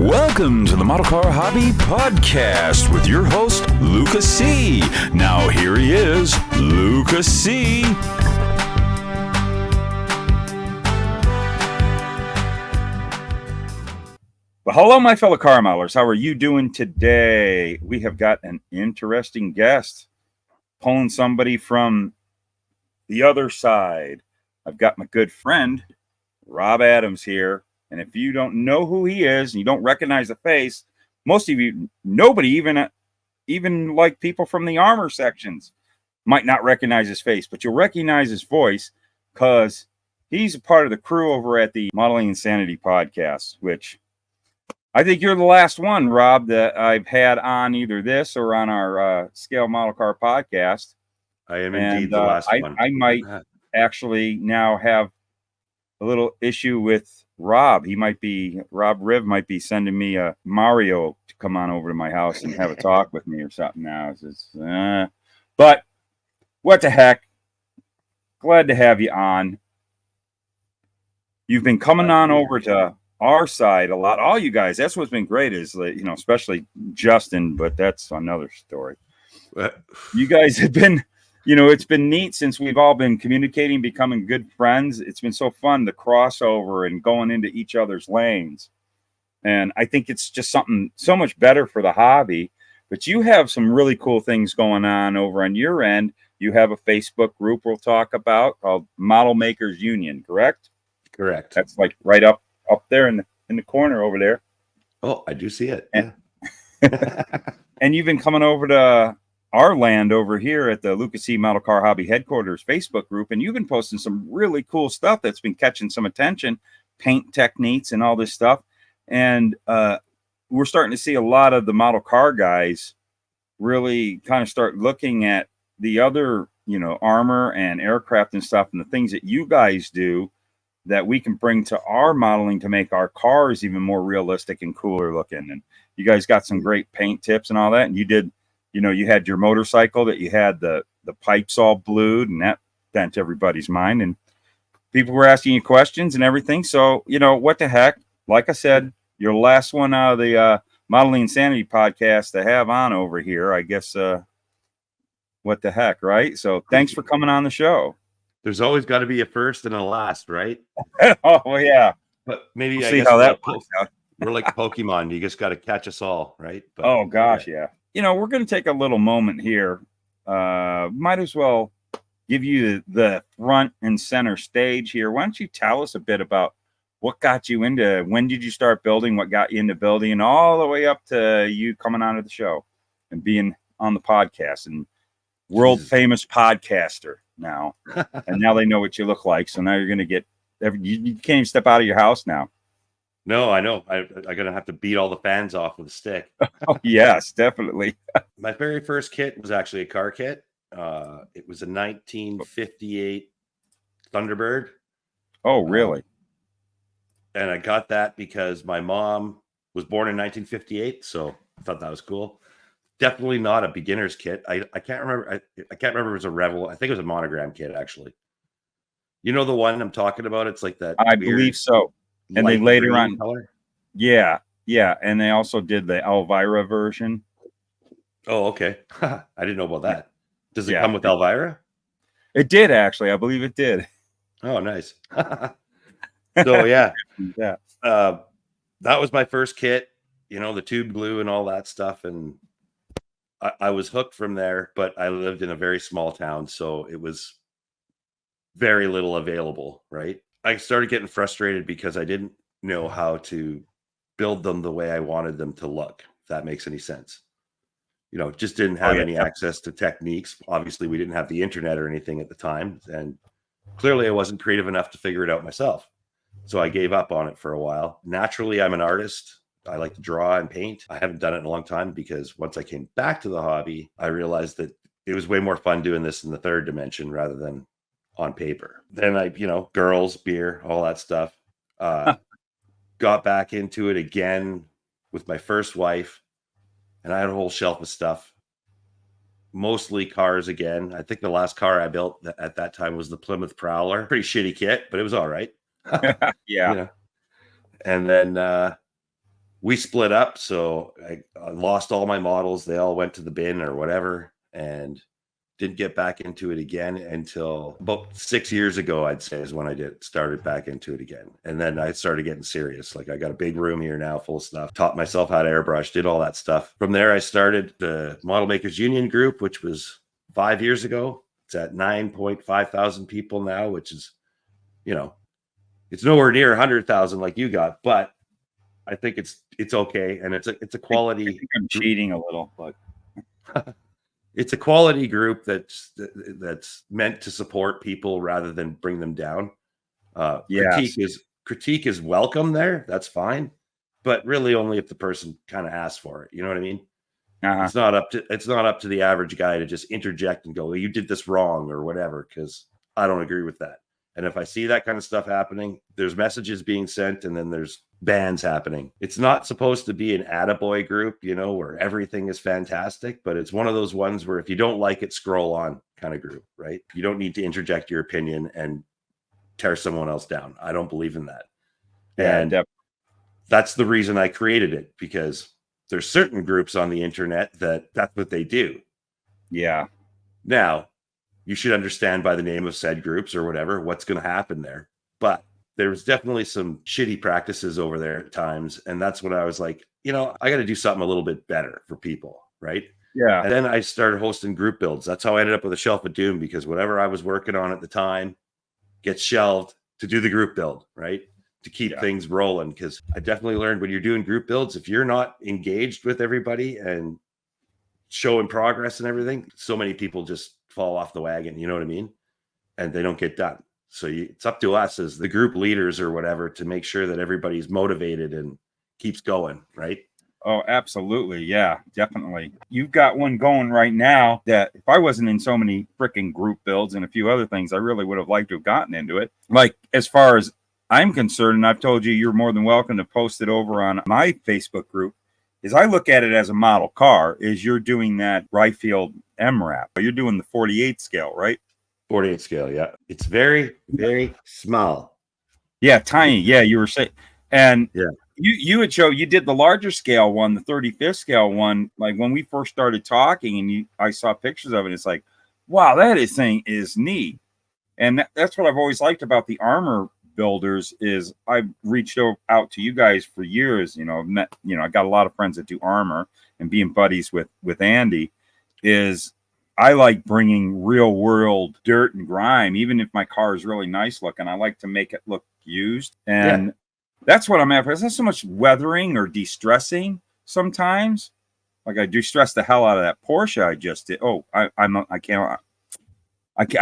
Welcome to the Model Car Hobby Podcast with your host, Luka C. Now here he is, Luka C. Well, hello, my fellow car modelers. How are you doing today? We have got an interesting guest, pulling somebody from the other side. I've got my good friend, Rob Adams here. And if you don't know who he is and you don't recognize the face, most of you, nobody, even like people from the armor sections, might not recognize his face, but you'll recognize his voice because he's a part of the crew over at the Modeling Insanity podcast, which I think you're the last one, Rob, that I've had on either this or on our Scale Model Car podcast. I am indeed the last one. I might actually now have a little issue with Rob. Rob Riv might be sending me a Mario to come on over to my house and have a talk with me or something now. But what the heck? Glad to have you on. You've been coming on over to our side a lot. All you guys, that's what's been great is, especially Justin, but that's another story. You guys have been, it's been neat since we've all been communicating, becoming good friends. It's been so fun to crossover and going into each other's lanes. And I think it's just something so much better for the hobby. But you have some really cool things going on over on your end. You have a Facebook group we'll talk about called Model Makers Union, correct? Correct. That's like right up there in the corner over there. Oh, I do see it. And, and you've been coming over to our land over here at the Luka C Model Car Hobby Headquarters Facebook group, and you've been posting some really cool stuff that's been catching some attention, paint techniques and all this stuff. And we're starting to see a lot of the model car guys really kind of start looking at the other, armor and aircraft and stuff and the things that you guys do that we can bring to our modeling to make our cars even more realistic and cooler looking. And you guys got some great paint tips and all that. And you did, you had your motorcycle that you had the pipes all blued, and that bent everybody's mind. And people were asking you questions and everything. So, what the heck? Like I said, you're the last one out of the Modeling Insanity podcast to have on over here. I guess, what the heck, right? So thanks for coming on the show. There's always got to be a first and a last, right? Oh, yeah. But maybe we'll see how that works out. We're like Pokemon. You just got to catch us all, right? But, oh, gosh, yeah. We're going to take a little moment here. Might as well give you the front and center stage here. Why don't you tell us a bit about what got you into, when did you start building, what got you into building, and all the way up to you coming onto the show and being on the podcast and world famous podcaster now. And now they know what you look like. So now you're going to get, you can't even step out of your house now. No, I know. I'm going to have to beat all the fans off with a stick. Oh, yes, definitely. My very first kit was actually a car kit. It was a 1958 Thunderbird. Oh, really? And I got that because my mom was born in 1958. So I thought that was cool. Definitely not a beginner's kit. I can't remember. I can't remember if it was a Rebel. I think it was a monogram kit, actually. You know the one I'm talking about? It's like that. I believe so. And they later on color. Yeah. And they also did the Elvira version. Oh, okay. I didn't know about that. Does it come with Elvira? It did, actually. I believe it did. Oh, nice. So yeah. That was my first kit, the tube glue and all that stuff. And I was hooked from there, but I lived in a very small town, so it was very little available, right? I started getting frustrated because I didn't know how to build them the way I wanted them to look, if that makes any sense. Just didn't have any access to techniques. Obviously, we didn't have the internet or anything at the time, and clearly I wasn't creative enough to figure it out myself. So I gave up on it for a while. Naturally, I'm an artist. I like to draw and paint. I haven't done it in a long time because once I came back to the hobby, I realized that it was way more fun doing this in the third dimension rather than on paper. Then I, girls, beer, all that stuff. Got back into it again with my first wife, and I had a whole shelf of stuff. Mostly cars again. I think the last car I built at that time was the Plymouth Prowler. Pretty shitty kit, but it was all right. Yeah. And then we split up. So I lost all my models. They all went to the bin or whatever, and didn't get back into it again until about 6 years ago, I'd say, is when I started back into it again. And then I started getting serious. Like, I got a big room here now full of stuff, taught myself how to airbrush, did all that stuff. From there, I started the Model Makers Union group, which was 5 years ago. It's at 9.5 thousand people now, which is, you know, it's nowhere near 100,000 like you got, but I think it's okay. And it's a quality. I think I'm cheating a little, but it's a quality group that's meant to support people rather than bring them down. yes. Critique is welcome there. That's fine, but really only if the person kind of asks for it. You know what I mean? Uh-huh. It's not up to the average guy to just interject and go, well, you did this wrong or whatever, because I don't agree with that. And if I see that kind of stuff happening, there's messages being sent and then there's bans happening. It's not supposed to be an attaboy group, you know, where everything is fantastic, but it's one of those ones where if you don't like it, scroll on kind of group, right? You don't need to interject your opinion and tear someone else down. I don't believe in that. Yeah, and that's the reason I created it, because there's certain groups on the internet that's what they do. Yeah. Now, you should understand by the name of said groups or whatever what's going to happen there. But there's definitely some shitty practices over there at times. And that's when I was like, you know, I got to do something a little bit better for people, right? Yeah. And then I started hosting group builds. That's how I ended up with a Shelf of Doom, because whatever I was working on at the time gets shelved to do the group build, right? To keep things rolling. Because I definitely learned when you're doing group builds, if you're not engaged with everybody and showing progress and everything, so many people just fall off the wagon, you know what I mean? And they don't get done. So it's up to us as the group leaders or whatever to make sure that everybody's motivated and keeps going, right? Oh, absolutely. Yeah, definitely. You've got one going right now that if I wasn't in so many freaking group builds and a few other things, I really would have liked to have gotten into it. Like, as far as I'm concerned, and I've told you, you're more than welcome to post it over on my Facebook group, is I look at it as a model car, is you're doing that Ryfield MRAP. You're doing the 48 scale, right? 48 scale, yeah. It's very, very small. Yeah, tiny. Yeah, you were saying. And yeah, you had showed you did the larger scale one, the 35th scale one, like when we first started talking, and I saw pictures of it. It's like, wow, thing is neat. And that's what I've always liked about the armor builders is I've reached out to you guys for years. You know, I've met, you know, I got a lot of friends that do armor, and being buddies with Andy is I like bringing real world dirt and grime, even if my car is really nice looking. I like to make it look used, and that's what I'm after. It's not so much weathering or de-stressing sometimes. Like, I de-stress the hell out of that Porsche I just did. Oh, I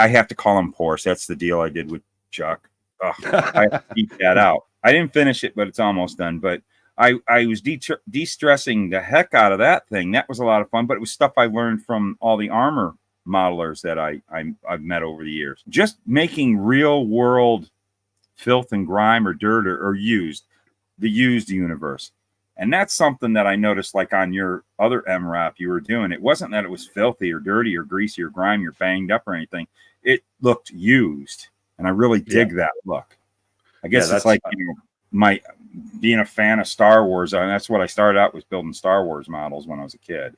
have to call him Porsche. That's the deal I did with Chuck. I have to keep that out. I didn't finish it, but it's almost done. But I was de-stressing the heck out of that thing. That was a lot of fun, but it was stuff I learned from all the armor modelers that I've met over the years. Just making real world filth and grime or dirt or the used universe. And that's something that I noticed, like on your other MRAP you were doing. It wasn't that it was filthy or dirty or greasy or grimy or banged up or anything. It looked used. And I really dig that look. I guess it's like, you know, my being a fan of Star Wars. And that's what I started out with, building Star Wars models when I was a kid.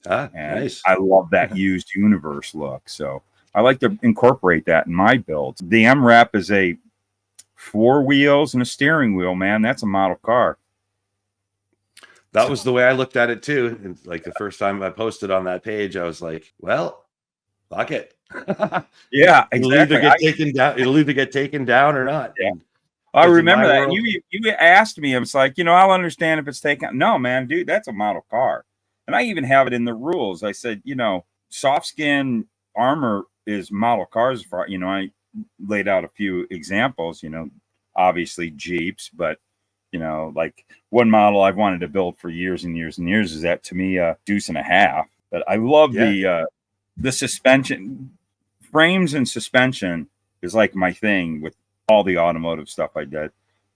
And nice. I love that used universe look. So I like to incorporate that in my builds. The MRAP is a 4 wheels and a steering wheel, man. That's a model car. That was the way I looked at it too. And like the first time I posted on that page, I was like, well, fuck it. Yeah, exactly. It'll either get taken down or not. Yeah. I remember that. And you asked me, I was like, you know, I'll understand if it's taken. No, man, dude, that's a model car. And I even have it in the rules. I said, you know, soft skin armor is model cars. For, you know, I laid out a few examples, you know, obviously Jeeps, but you know, like one model I've wanted to build for years and years and years is that Tamiya Deuce and a Half. But I love the suspension, frames and suspension is like my thing with all the automotive stuff I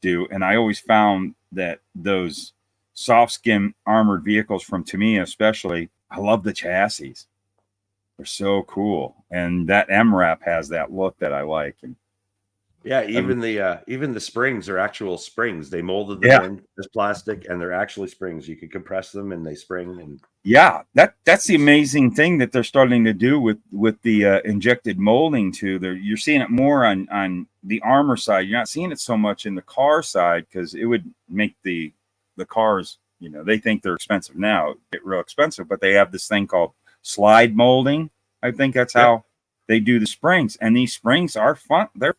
do. And I always found that those soft skin armored vehicles from Tamiya, especially, I love the chassis. They're so cool. And that MRAP has that look that I like. And Yeah, even the springs are actual springs. They molded them Yeah. in as plastic, and they're actually springs. You can compress them, and they spring. And Yeah, that's the amazing thing that they're starting to do with the injected molding too. You're seeing it more on the armor side. You're not seeing it so much in the car side because it would make the cars, you know, they think they're expensive now, get real expensive, but they have this thing called slide molding. I think that's how they do the springs, and these springs are fun. They're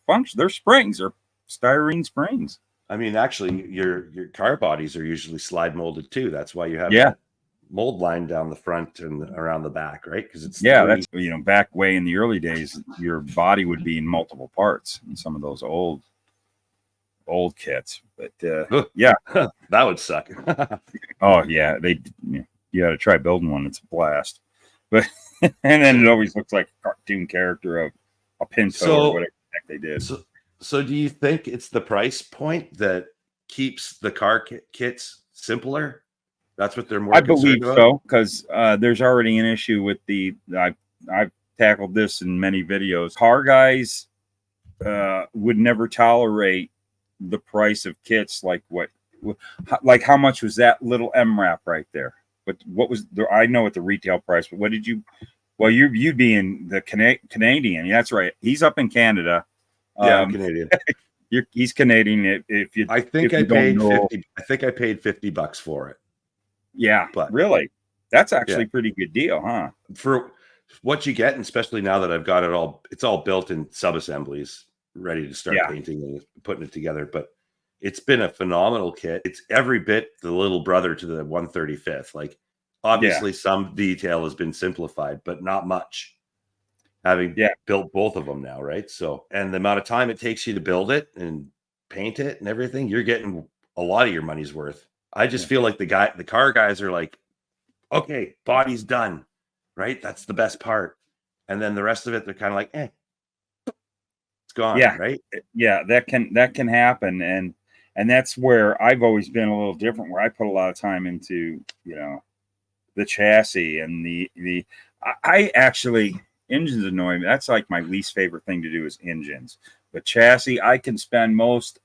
springs. They're styrene springs. I mean, actually, your car bodies are usually slide molded too. That's why you have Yeah. that mold line down the front and around the back, right? Because it's That's, you know, back way in the early days, your body would be in multiple parts in some of those old kits. But yeah, that would suck. oh yeah, you got to try building one. It's a blast. But and then it always looks like a cartoon character of a Pinto or whatever the heck they did. So do you think it's the price point that keeps the car kits simpler? That's what they're more. I believe so, because there's already an issue with I've tackled this in many videos. Car guys would never tolerate the price of kits like how much was that little MRAP right there? But what was I know what the retail price, but what did you? Well, you'd be in the Canadian. That's right. He's up in Canada. Yeah, I'm Canadian. He's Canadian. If you, I think I paid $50. I think I paid $50 for it. Yeah, but really, that's actually a pretty good deal, huh? For what you get, and especially now that I've got it all, it's all built in sub-assemblies, ready to start painting and putting it together. But it's been a phenomenal kit. It's every bit the little brother to the 135th. Like, obviously, some detail has been simplified, but not much. Having built both of them now, right? So, and the amount of time it takes you to build it and paint it and everything, you're getting a lot of your money's worth. I just feel like the car guys are like, okay, body's done, right? That's the best part. And then the rest of it, they're kind of like, it's gone, right? Yeah, that can happen. And that's where I've always been a little different, where I put a lot of time into, you know, the chassis and I actually, engines annoy me. That's like my least favorite thing to do is engines. But chassis, I can spend most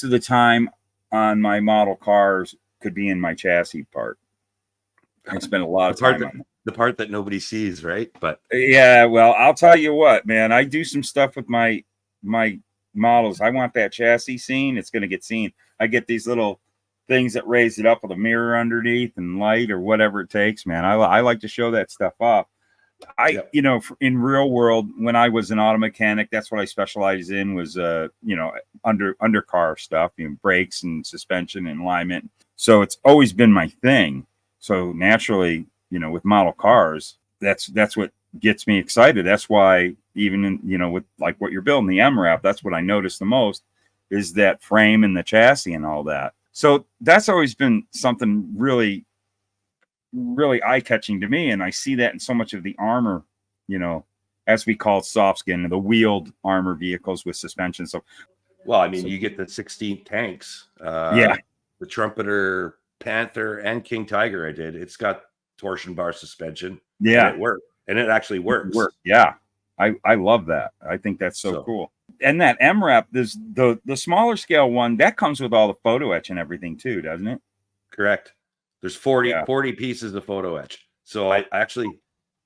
of the time on my model cars could be in my chassis part. I spend a lot of time on the part that nobody sees, right? But yeah, well, I'll tell you what, man, I do some stuff with my models. I want that chassis seen. It's going to get seen. I get these little things that raise it up with a mirror underneath and light or whatever it takes, man. I like to show that stuff off. You know, in real world, when I was an auto mechanic, that's what I specialized in was, you know, undercar stuff, you know, brakes and suspension and alignment. So it's always been my thing. So naturally, you know, with model cars, that's what gets me excited. That's why even in, you know, with like what you're building, the MRAP, that's what I notice the most is that frame and the chassis and all that. So that's always been something really eye-catching to me, and I see that in so much of the armor, you know, as we call it, soft skin, the wheeled armor vehicles with suspension. So, well, I mean, you get the 16 tanks, the Trumpeter, Panther, and King Tiger. It's got torsion bar suspension. Yeah, and it works, and it actually works. Yeah, I love that. I think that's so cool. And that MRAP, there's the smaller scale one that comes with all the photo etch and everything too, doesn't it? Correct. There's 40 pieces of photo etch. So I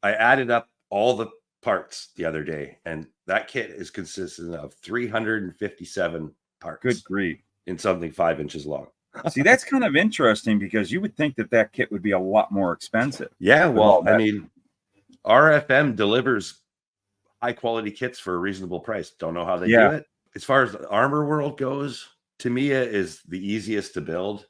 added up all the parts the other day, and that kit is consistent of 357 parts. Good grief. In something 5 inches long. See, that's kind of interesting because you would think that kit would be a lot more expensive. Yeah, well, I mean, RFM delivers high quality kits for a reasonable price. Don't know how they do it. As far as the armor world goes, Tamiya is the easiest to build.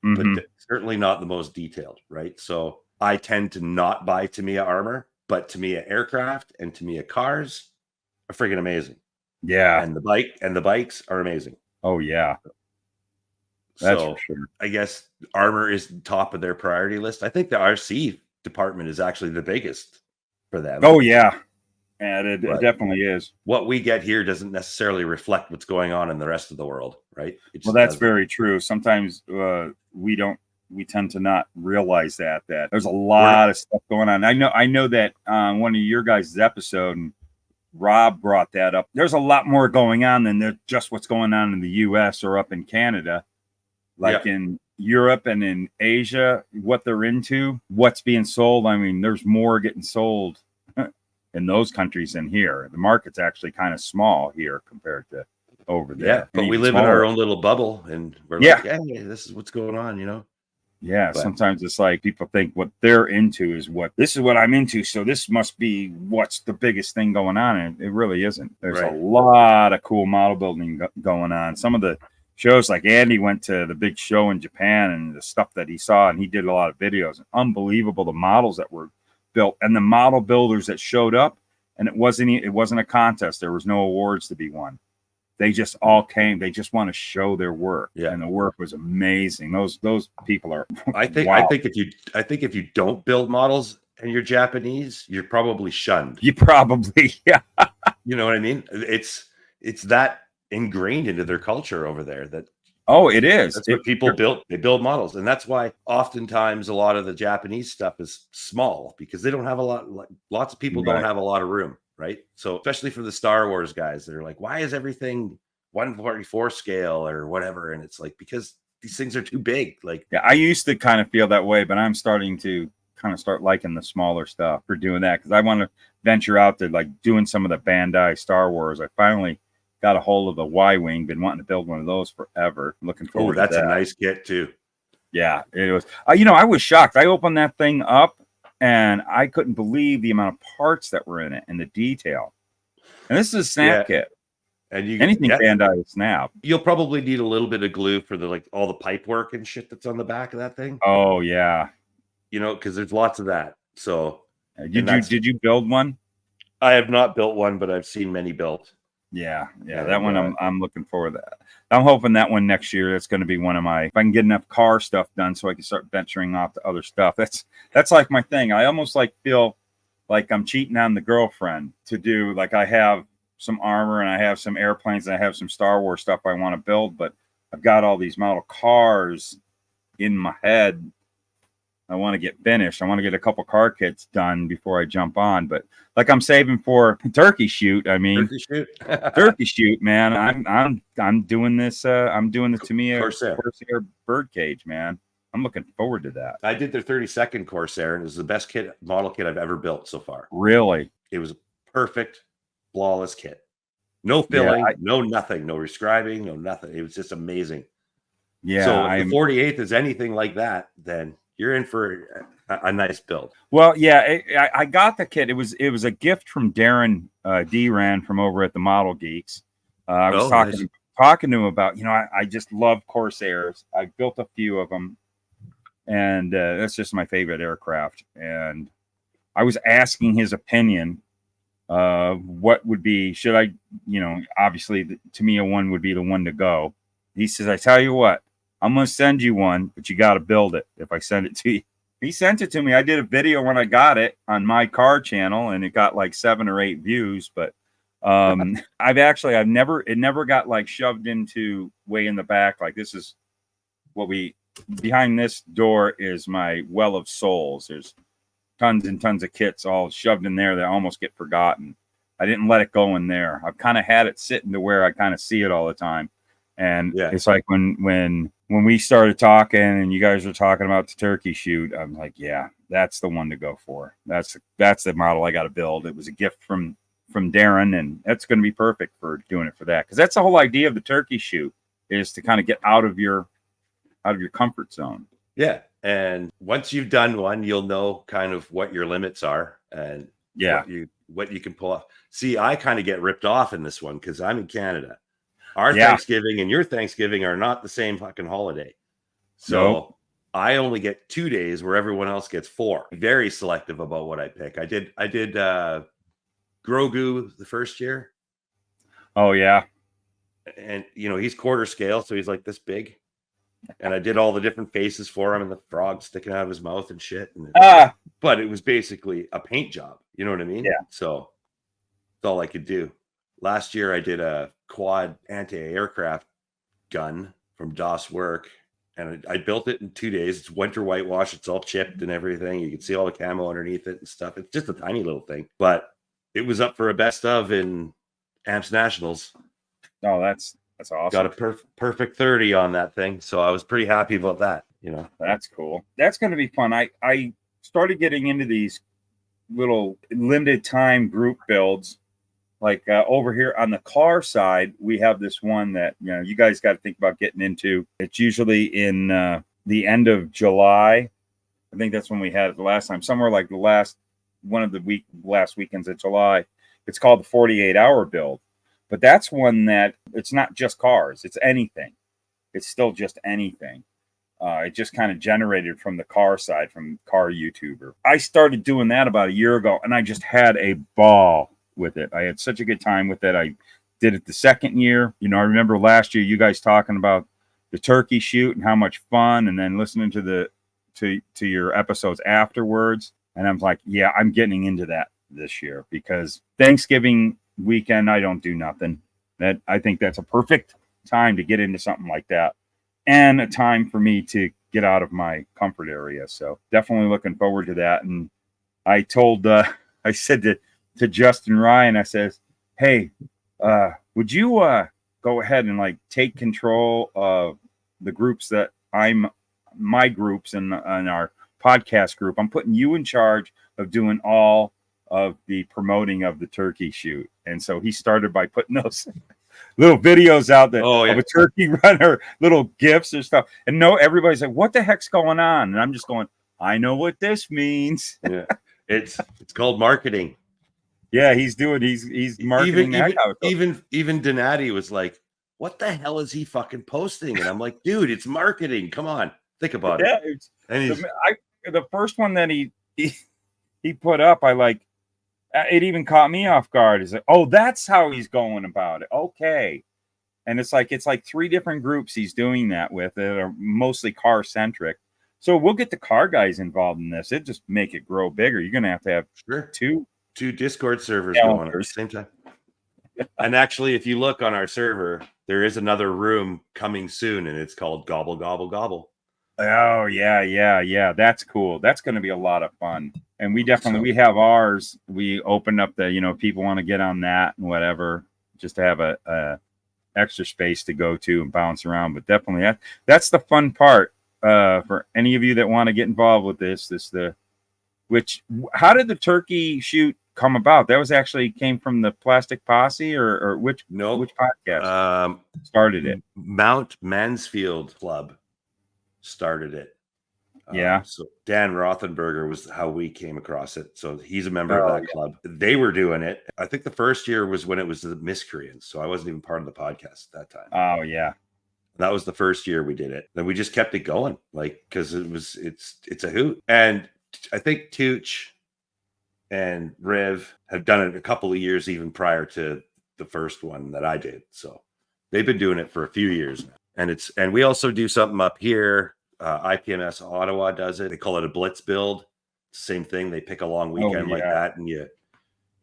But certainly not the most detailed, right? So I tend to not buy Tamiya armor, but Tamiya aircraft and Tamiya cars are freaking amazing. Yeah. And the bikes are amazing. Oh yeah. That's for sure. I guess armor is top of their priority list. I think the RC department is actually the biggest for them. Oh yeah. And it definitely is. What we get here doesn't necessarily reflect what's going on in the rest of the world, right? Well, that's very true. Sometimes we tend to not realize that there's a lot of stuff going on. I know that one of your guys' episode, and Rob brought that up. There's a lot more going on than just what's going on in the U.S. or up in Canada, like in Europe and in Asia, what they're into, what's being sold. I mean, there's more getting sold in those countries than here. The market's actually kind of small here compared to over there. Yeah, but we live in our own little bubble, and we're like, hey, this is what's going on, you know? Yeah, but sometimes it's like people think what they're into is this is what I'm into, so this must be what's the biggest thing going on, and it really isn't. There's a lot of cool model building going on. Some of the shows, like Andy went to the big show in Japan, and the stuff that he saw, and he did a lot of videos. Unbelievable, the models that were built and the model builders that showed up, and it wasn't a contest. There was no awards to be won. They just all came. They just want to show their work, and the work was amazing. Those people are. I think if you don't build models and you're Japanese, you're probably shunned. You probably, yeah. You know what I mean? It's that ingrained into their culture over there that. Oh, it is. That's what people build. They build models, and that's why oftentimes a lot of the Japanese stuff is small because they don't have a lot. Lots of people don't have a lot of room. Right. So especially for the Star Wars guys that are like, why is everything 144 scale or whatever? And it's like, because these things are too big. Like, yeah, I used to kind of feel that way, but I'm starting to kind of start liking the smaller stuff for doing that, because I want to venture out to like doing some of the Bandai Star Wars. I finally got a hold of the Y-Wing, been wanting to build one of those forever. Looking forward to that. That's a nice kit too. Yeah, it was. I was shocked. I opened that thing up, and I couldn't believe the amount of parts that were in it and the detail. And this is a snap kit. And anything Bandai snap. You'll probably need a little bit of glue for the all the pipe work and shit that's on the back of that thing. Oh yeah. Because there's lots of that. So did you build one? I have not built one, but I've seen many built. Yeah, that one I'm looking forward to that. I'm hoping that one next year, that's going to be one of my, if I can get enough car stuff done so I can start venturing off to other stuff. That's like my thing. I almost feel like I'm cheating on the girlfriend to do, like, I have some armor and I have some airplanes and I have some Star Wars stuff I want to build, but I've got all these model cars in my head I want to get finished. I want to get a couple car kits done before I jump on. But like, I'm saving for turkey shoot. I mean, turkey shoot, man. I'm doing this. I'm doing the Tamiya Corsair birdcage, man. I'm looking forward to that. I did their 32nd Corsair, and it was the best model kit I've ever built so far. Really? It was a perfect, flawless kit. No filling, no nothing, no rescribing, no nothing. It was just amazing. Yeah. So if the 48th is anything like that, then you're in for a nice build. Well, yeah, I got the kit. It was a gift from Darren D-Ran from over at the Model Geeks. I was talking to him about, I just love Corsairs. I built a few of them, and that's just my favorite aircraft. And I was asking his opinion. What would be, should I, obviously the Tamiya one would be the one to go. He says, I tell you what, I'm going to send you one, but you got to build it if I send it to you. He sent it to me. I did a video when I got it on my car channel, and it got like 7 or 8 views, but it never got like shoved into way in the back. Like, this is behind this door is my well of souls. There's tons and tons of kits all shoved in there that almost get forgotten. I didn't let it go in there. I've kind of had it sitting to where I kind of see it all the time. And it's like when we started talking and you guys were talking about the turkey shoot, I'm like, yeah, that's the one to go for. That's the model I got to build. It was a gift from Darren, and that's going to be perfect for doing it for that. Because that's the whole idea of the turkey shoot, is to kind of get out of your comfort zone. Yeah. And once you've done one, you'll know kind of what your limits are and what you can pull off. See, I kind of get ripped off in this one because I'm in Canada. Our Thanksgiving and your Thanksgiving are not the same fucking holiday. So I only get 2 days where everyone else gets 4. Very selective about what I pick. I did Grogu the first year. Oh yeah. And he's quarter scale, so he's like this big. And I did all the different faces for him and the frog sticking out of his mouth and shit. But it was basically a paint job. You know what I mean? Yeah. So that's all I could do. Last year, I did a quad anti-aircraft gun from DOS Work, and I built it in 2 days. It's winter whitewash. It's all chipped and everything. You can see all the camo underneath it and stuff. It's just a tiny little thing, but it was up for a best of in Amps Nationals. Oh, that's awesome. Got a perfect 30 on that thing. So I was pretty happy about that, you know. That's cool. That's going to be fun. I started getting into these little limited time group builds. Like over here on the car side, we have this one that, you know, you guys got to think about getting into. It's usually in the end of July. I think that's when we had it the last time, somewhere like the last weekends of July. It's called the 48-hour build. But that's one that it's not just cars, it's anything. It's still just anything. It just kind of generated from the car side, from car YouTuber. I started doing that about a year ago, and I just had a ball with it. I had such a good time with it. I did it the second year. You know, I remember last year you guys talking about the turkey shoot and how much fun, and then listening to to your episodes afterwards. And I'm like, yeah, I'm getting into that this year, because Thanksgiving weekend I don't do nothing. That I think that's a perfect time to get into something like that, and a time for me to get out of my comfort area. So definitely looking forward to that. And I told I said to Justin Ryan, I says, hey, would you go ahead and like take control of the groups that my groups and our podcast group. I'm putting you in charge of doing all of the promoting of the turkey shoot. And so he started by putting those little videos out there of a turkey runner, little gifts or stuff. And everybody's like, what the heck's going on? And I'm just going, I know what this means. Yeah. It's called marketing. Yeah, he's marketing even Donati was like, what the hell is he fucking posting? And I'm like, dude, it's marketing. Come on, think about it. And the first one that he put up, I like, it even caught me off guard. Is like, oh, that's how he's going about it. Okay. And it's like 3 different groups he's doing that with that are mostly car centric. So we'll get the car guys involved in this. It just make it grow bigger. You're going to have two Discord servers going at the same time. And actually, if you look on our server, there is another room coming soon, and it's called Gobble Gobble Gobble. Oh yeah. That's cool. That's going to be a lot of fun. And we definitely we have ours. We opened up the, you know, people want to get on that and whatever, just to have a extra space to go to and bounce around. But definitely that's the fun part for any of you that want to get involved with this. How did the turkey shoot come about? That was actually came from the Plastic Posse or which podcast started it? Mount Mansfield Club started it. Yeah. So Dan Rothenberger was how we came across it. So he's a member of that club. They were doing it. I think the first year was when it was the Miscreants. So I wasn't even part of the podcast at that time. Oh yeah. That was the first year we did it. Then we just kept it going, like, because it's a hoot. And I think Tooch and Riv have done it a couple of years even prior to the first one that I did. So they've been doing it for a few years now. And we also do something up here. IPMS Ottawa does it. They call it a blitz build. It's the same thing. They pick a long weekend like that, and you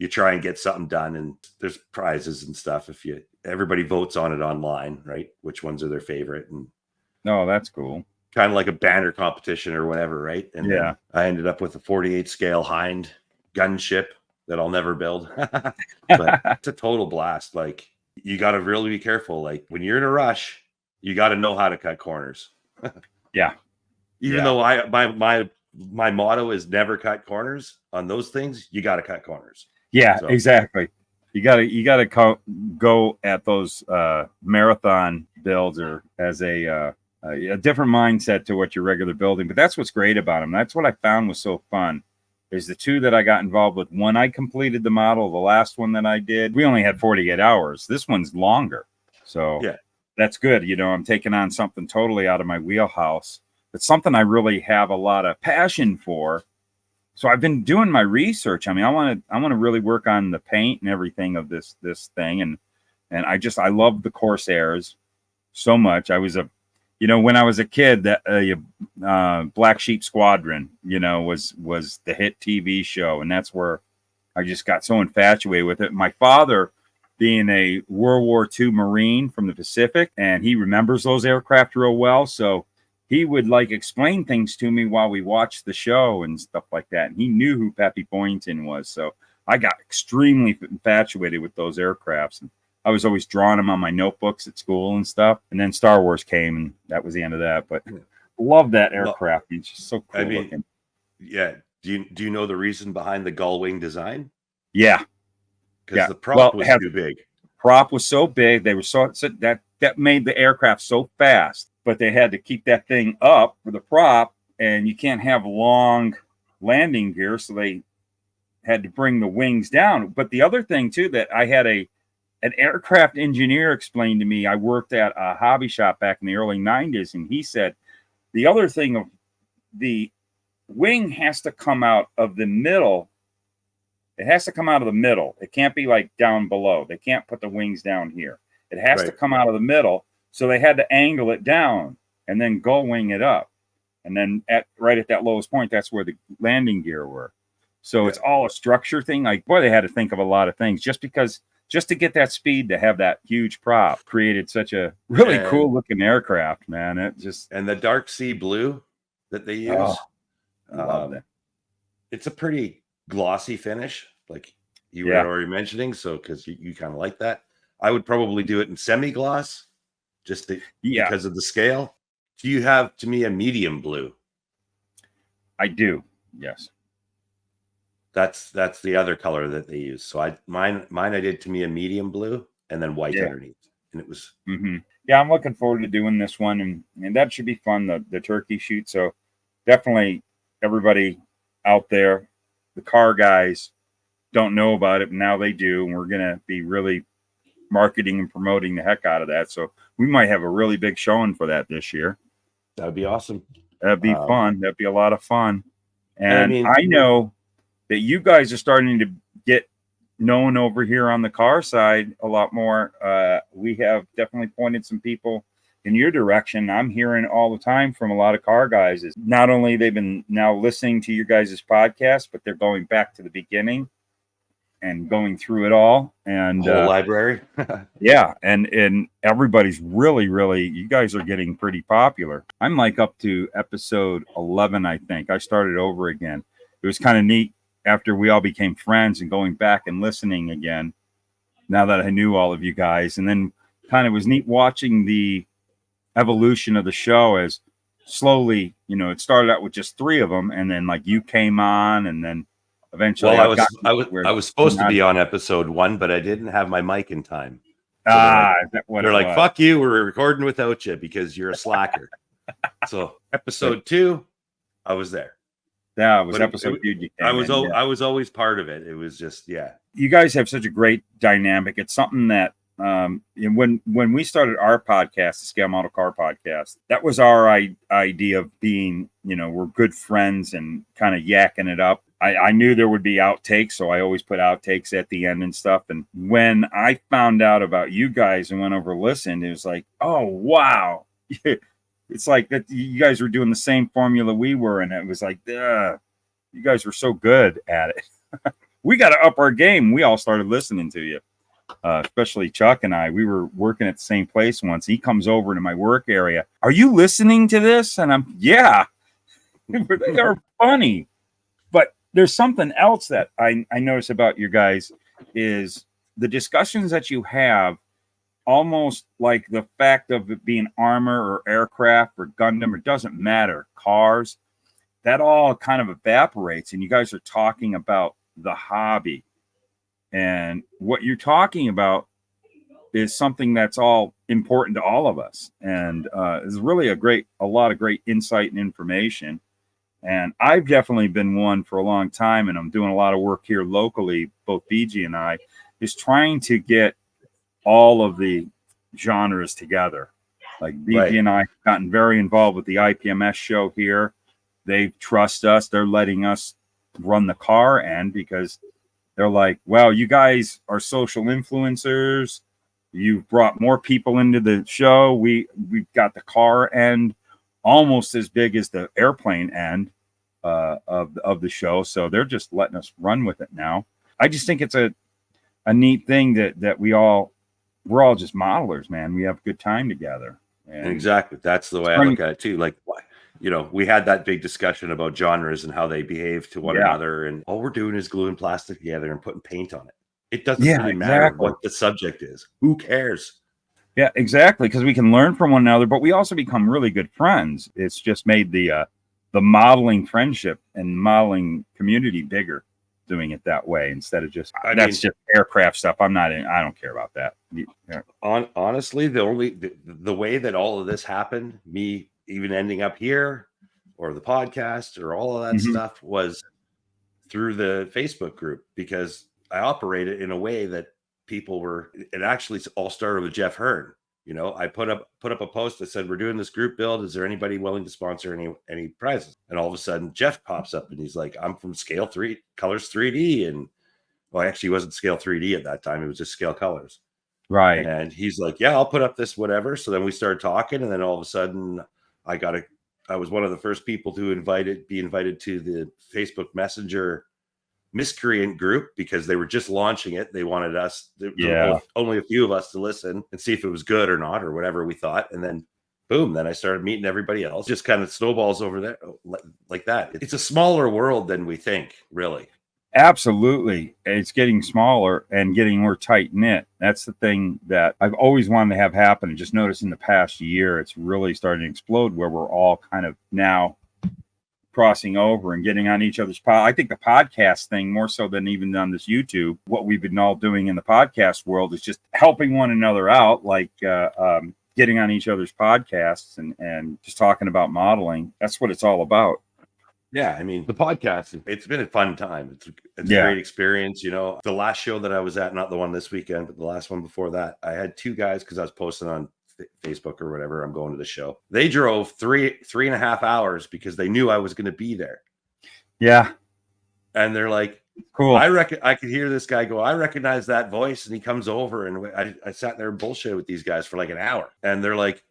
try and get something done. And there's prizes and stuff if everybody votes on it online, right? Which ones are their favorite? And that's cool. Kind of like a banner competition or whatever, right? And then I ended up with a 48 scale Hind gunship that I'll never build. But it's a total blast. Like, you got to really be careful. Like, when you're in a rush, you got to know how to cut corners. Yeah. Even though my motto is never cut corners on those things, you got to cut corners. Yeah, so. Exactly. You gotta go at those marathon builds or as a different mindset to what you're regular building. But that's what's great about them. That's what I found was so fun. Is the 2 that I got involved with. When I completed the model, the last one that I did, we only had 48 hours. This one's longer. So yeah. That's good. You know, I'm taking on something totally out of my wheelhouse. It's something I really have a lot of passion for. So I've been doing my research. I mean, I want to really work on the paint and everything of this thing. And I love the Corsairs so much. I was when I was a kid, that Black Sheep Squadron, was the hit TV show. And that's where I just got so infatuated with it. My father, being a World War II Marine from the Pacific, and he remembers those aircraft real well. So he would explain things to me while we watched the show and stuff like that. And he knew who Pappy Boynton was. So I got extremely infatuated with those aircrafts. And I was always drawing them on my notebooks at school and stuff. And then Star Wars came, and that was the end of that. But love that aircraft. It's just so cool looking. Yeah. Do you know the reason behind the gull wing design? Yeah. Because the prop was too big. Prop was so big. They were so that made the aircraft so fast, but they had to keep that thing up for the prop, and you can't have long landing gear, so they had to bring the wings down. But the other thing too, that I had an aircraft engineer explain to me, I worked at a hobby shop back in the early 90s, and he said the other thing of the wing has to come out of the middle. It has to come out of the middle. It can't be like down below. They can't put the wings down here. It has to come out of the middle. So they had to angle it down and then gull wing it up. And then right at that lowest point, that's where the landing gear were. So it's all a structure thing. Like, boy, they had to think of a lot of things just to get that speed, to have that huge prop created such a really cool looking aircraft, man. It just, and the dark sea blue that they use. I love that. It's a pretty glossy finish, like you were already mentioning. So, because you kind of like that, I would probably do it in semi-gloss, just because of the scale. Do you have, to me, a medium blue? I do. Yes. That's the other color that they use. So mine I did, to me, a medium blue and then white underneath, and it was. Yeah, I'm looking forward to doing this one, and that should be fun. The turkey shoot. So definitely, everybody out there, the car guys don't know about it, but now they do, and we're gonna be really marketing and promoting the heck out of that. So we might have a really big showing for that this year. That would be awesome. That'd be fun. That'd be a lot of fun. And I know that you guys are starting to get known over here on the car side a lot more. We have definitely pointed some people in your direction. I'm hearing all the time from a lot of car guys is not only they've been now listening to your guys' podcast, but they're going back to the beginning and going through it all. And whole library. Yeah. And everybody's really, you guys are getting pretty popular. I'm like up to episode 11, I think. I started over again. It was kind of neat after we all became friends and going back and listening again, now that I knew all of you guys. And then kind of was neat watching the evolution of the show as slowly, it started out with just 3 of them, and then like you came on, and then eventually I was supposed to be on episode 1, but I didn't have my mic in time. So they're like, fuck you, we're recording without you because you're a slacker. So episode 2, I was there. Yeah, it was episode 2. I was always part of it. It was just, you guys have such a great dynamic. It's something that when we started our podcast, the Scale Model Car Podcast, that was our idea of being, we're good friends and kind of yakking it up. I knew there would be outtakes, so I always put outtakes at the end and stuff. And when I found out about you guys and went over and listened, it was like, oh wow. It's like that you guys were doing the same formula we were, and it was like, you guys were so good at it. We got to up our game. We all started listening to you, especially Chuck and I. We were working at the same place once. He comes over to my work area. Are you listening to this? And I'm, yeah. They are funny. But there's something else that I notice about you guys is the discussions that you have, almost like the fact of it being armor or aircraft or Gundam, it doesn't matter, cars, that all kind of evaporates, and you guys are talking about the hobby. And what you're talking about is something that's all important to all of us. And it's really a lot of great insight and information. And I've definitely been one for a long time, and I'm doing a lot of work here locally, both BG and I, is trying to get all of the genres together. Like BG and I have gotten very involved with the IPMS show here. They trust us. They're letting us run the car end because they're like, well, you guys are social influencers. You've brought more people into the show. We've got the car end almost as big as the airplane end of the show. So they're just letting us run with it now. I just think it's a neat thing that we're all just modelers, man. We have a good time together. And exactly. That's the way I look at it too. Like, we had that big discussion about genres and how they behave to one another. And all we're doing is gluing plastic together and putting paint on it. It doesn't really matter what the subject is. Who cares? Yeah, exactly. Because we can learn from one another, but we also become really good friends. It's just made the modeling friendship and modeling community bigger doing it that way instead of just just aircraft stuff. I don't care about that. Yeah. Honestly, the way that all of this happened, me even ending up here or the podcast or all of that stuff, was through the Facebook group, because I operated in a way that it actually all started with Jeff Hearn. I put up a post that said, we're doing this group build. Is there anybody willing to sponsor any prizes? And all of a sudden Jeff pops up and he's like, I'm from Scale 3 Colors 3D. And actually, he wasn't Scale 3D at that time. It was just Scale Colors. Right. And he's like, yeah, I'll put up this, whatever. So then we started talking. And then all of a sudden I was one of the first people to be invited to the Facebook Messenger miscreant group, because they were just launching it. They wanted us, only a few of us, to listen and see if it was good or not, or whatever we thought. And then boom, then I started meeting everybody else. Just kind of snowballs over there like that. It's a smaller world than we think, really. Absolutely. It's getting smaller and getting more tight knit. That's the thing that I've always wanted to have happen. And just noticed in the past year, it's really starting to explode, where we're all kind of now crossing over and getting on each other's I think the podcast thing, more so than even on this YouTube, what we've been all doing in the podcast world is just helping one another out, like getting on each other's podcasts and just talking about modeling. That's what it's all about. Yeah, I mean, the podcast, it's been a fun time. It's a great experience. The last show that I was at, not the one this weekend, but the last one before that, I had two guys, because I was posting on Facebook or whatever, I'm going to the show. They drove 3.5 hours because they knew I was going to be there. Yeah. And they're like, cool. I could hear this guy go, I recognize that voice. And he comes over, and I sat there and bullshit with these guys for like an hour. And they're like,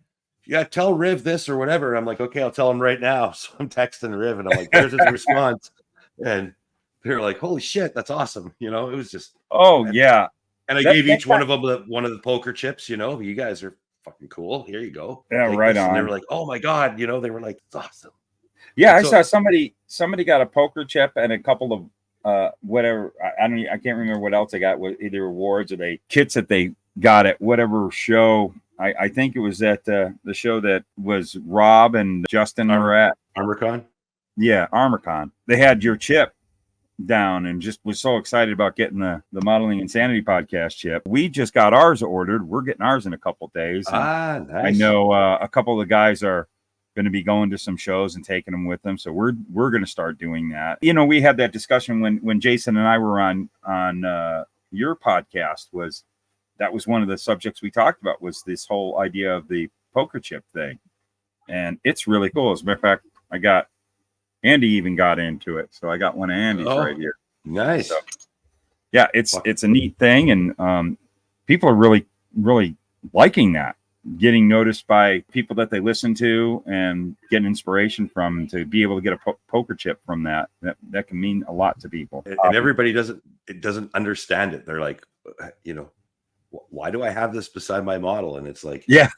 yeah, tell Riv this or whatever. And I'm like, okay, I'll tell him right now. So I'm texting Riv and I'm like, there's his response. And they're like, holy shit, that's awesome. It was just, yeah. And I gave each one of them one of the poker chips. You guys are fucking cool. Here you go. Yeah, right on. And they were like, oh my God, they were like, it's awesome. Yeah, I saw somebody got a poker chip and a couple of whatever. I can't remember what else they got, with either awards or kits that they got at whatever show. I think it was at the show that was Rob and Justin were at. ArmorCon? Yeah, ArmorCon. They had your chip down and just was so excited about getting the Modeling Insanity podcast chip. We just got ours ordered. We're getting ours in a couple of days. Nice. I know a couple of the guys are going to be going to some shows and taking them with them. So we're going to start doing that. We had that discussion when Jason and I were on your podcast. That was one of the subjects we talked about, was this whole idea of the poker chip thing. And it's really cool. As a matter of fact, Andy even got into it. So I got one of Andy's right here. Nice. So, yeah, it's a neat thing. And people are really, really liking that, getting noticed by people that they listen to and getting inspiration from, to be able to get a poker chip from that can mean a lot to people. And everybody doesn't understand it. They're like, why do I have this beside my model? And it's like, yeah.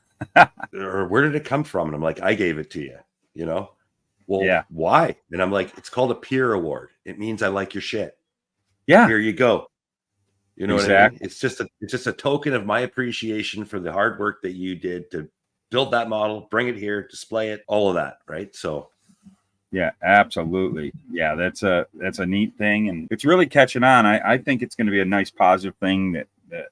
Or where did it come from? And I'm like, I gave it to you, Well, yeah. Why? And I'm like, it's called a peer award. It means I like your shit. Yeah. Here you go. You know exactly. what I mean? It's just a token of my appreciation for the hard work that you did to build that model, bring it here, display it, all of that. Right. So. Yeah, absolutely. Yeah, that's a neat thing. And it's really catching on. I think it's going to be a nice positive thing that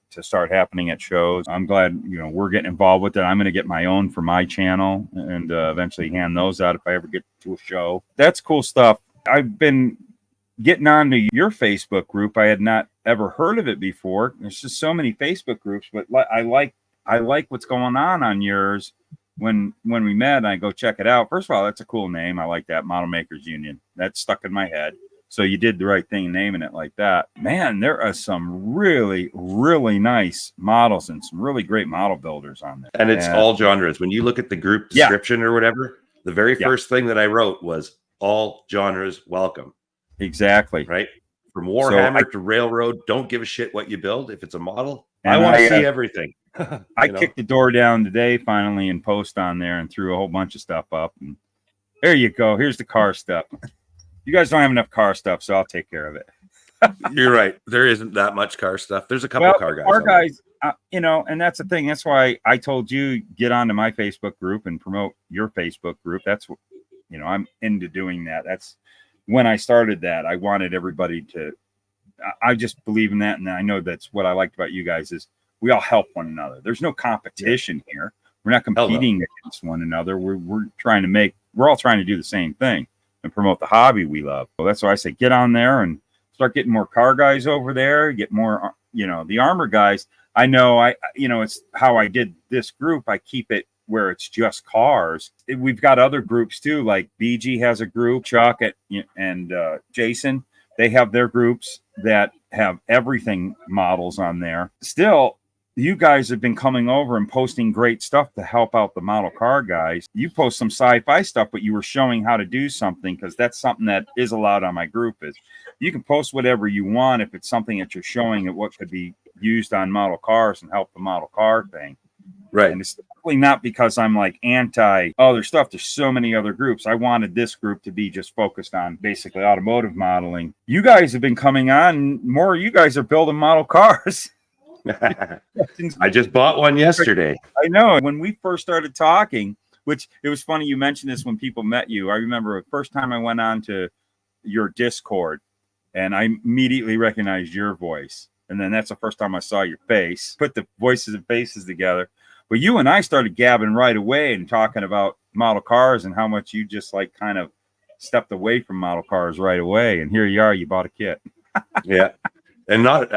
to start happening at shows. I'm glad, we're getting involved with it. I'm going to get my own for my channel and eventually hand those out if I ever get to a show. That's cool stuff. I've been getting on to your Facebook group. I had not ever heard of it before. There's just so many Facebook groups, but I like what's going on yours. When we met and I go check it out, first of all, that's a cool name. I like that, Model Makers Union. That's stuck in my head. So you did the right thing naming it like that. Man, there are some really, really nice models and some really great model builders on there. And it's all genres. When you look at the group description or whatever, the very first thing that I wrote was all genres welcome. Exactly. Right? From Warhammer to Railroad, don't give a shit what you build. If it's a model, I want to see everything. I kicked the door down today finally and post on there and threw a whole bunch of stuff up. And There you go. Here's the car stuff. You guys don't have enough car stuff, so I'll take care of it. You're right. There isn't that much car stuff. There's a couple car guys. Car guys, you know, and that's the thing. That's why I told you get onto my Facebook group and promote your Facebook group. That's what, you know, I'm into doing that. That's when I started that. I wanted everybody to. I just believe in that, and I know that's what I liked about you guys is we all help one another. There's no competition here. We're not competing against one another. We're trying to make. We're all trying to do the same thing and promote the hobby we love. So that's why I say get on there and start getting more car guys over there. Get more, you know, the armor guys. I know, you know, it's how I did this group. I keep it where it's just cars. We've got other groups too, like BG has a group, Chuck and Jason. They have their groups that have everything models on there. Still, you guys have been coming over and posting great stuff to help out the model car guys. You post some sci-fi stuff, but you were showing how to do something, because that's something that is allowed on my group. Is you can post whatever you want if it's something that you're showing at what could be used on model cars and help the model car thing. Right. And it's definitely not because I'm like anti other stuff. There's so many other groups. I wanted this group to be just focused on basically automotive modeling. You guys have been coming on more. You guys are building model cars. I just bought one yesterday. I know. When we first started talking, which it was funny you mentioned this when people met you. I remember the first time I went on to your Discord and I immediately recognized your voice. And then that's the first time I saw your face. Put the voices and faces together. But you and I started gabbing right away and talking about model cars and how much you just like kind of stepped away from model cars right away. And here you are, you bought a kit. Yeah. And not,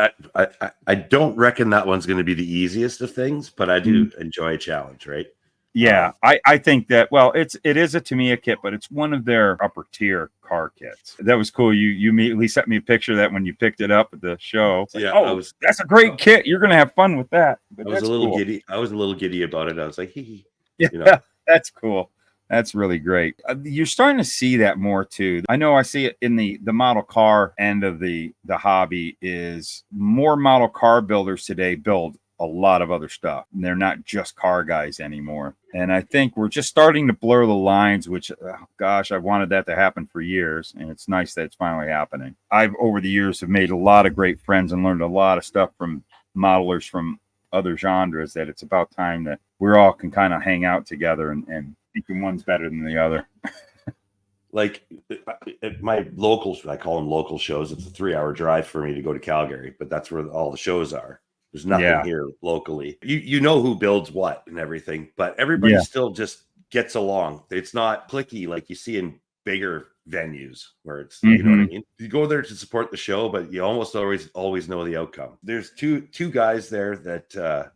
I don't reckon that one's going to be the easiest of things, but I do enjoy a challenge, right? Yeah, I think that, well, it is a Tamiya kit, but it's one of their upper tier car kits. That was cool. You immediately sent me a picture of that when you picked it up at the show. Like, yeah, that's a great kit. You're going to have fun with that. But I was a little giddy. I was a little giddy about it. I was like, hee. Yeah, you know. That's cool. That's really great. You're starting to see that more too. I know I see it in the model car end of the hobby. Is more model car builders today build a lot of other stuff. And they're not just car guys anymore. And I think we're just starting to blur the lines, which, gosh, I've wanted that to happen for years. And it's nice that it's finally happening. I've, over the years, have made a lot of great friends and learned a lot of stuff from modelers from other genres, that it's about time that we're all can kind of hang out together and thinking one's better than the other. Like at my locals, I call them local shows. It's a 3-hour drive for me to go to Calgary, but that's where all the shows are. There's nothing here locally. You know who builds what and everything, but everybody still just gets along. It's not cliquey like you see in bigger venues where it's, you know what I mean? You go there to support the show, but you almost always know the outcome. There's two guys there that,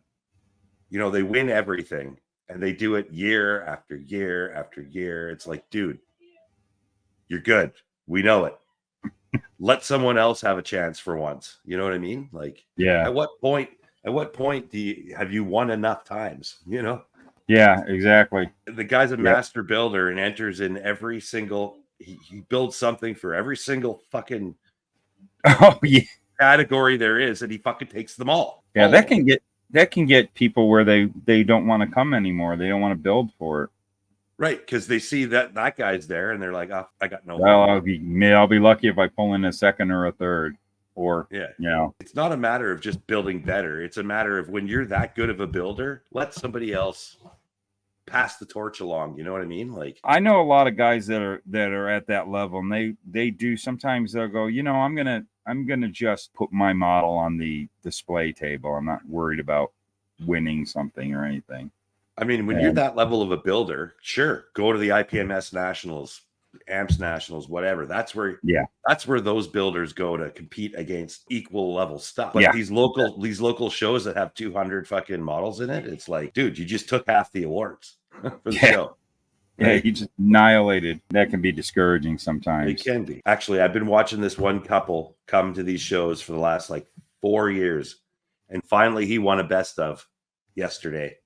you know, they win everything and they do it year after year after year. It's like, dude, you're good. We know it. Let someone else have a chance for once. You know what I mean? Like, at what point have you won enough times? You know? Yeah, exactly. The guy's a master builder and enters in every single, he builds something for every single fucking category there is, and he fucking takes them all. Yeah, that can get people where they don't want to come anymore. They don't want to build for it. Right, because they see that guy's there, and they're like, "Oh, I got no." Well, I'll be lucky if I pull in a second or a third, or you know. It's not a matter of just building better. It's a matter of when you're that good of a builder, let somebody else pass the torch along. You know what I mean? Like, I know a lot of guys that are at that level, and they do. Sometimes they'll go, you know, I'm gonna just put my model on the display table. I'm not worried about winning something or anything. I mean, when you're that level of a builder, sure, go to the IPMS Nationals, AMPS Nationals, whatever. That's where those builders go to compete against equal level stuff. But these local shows that have 200 fucking models in it, it's like, dude, you just took half the awards for the show. Yeah, you just annihilated. That can be discouraging sometimes. It can be. Actually, I've been watching this one couple come to these shows for the last like 4 years, and finally he won a best of yesterday.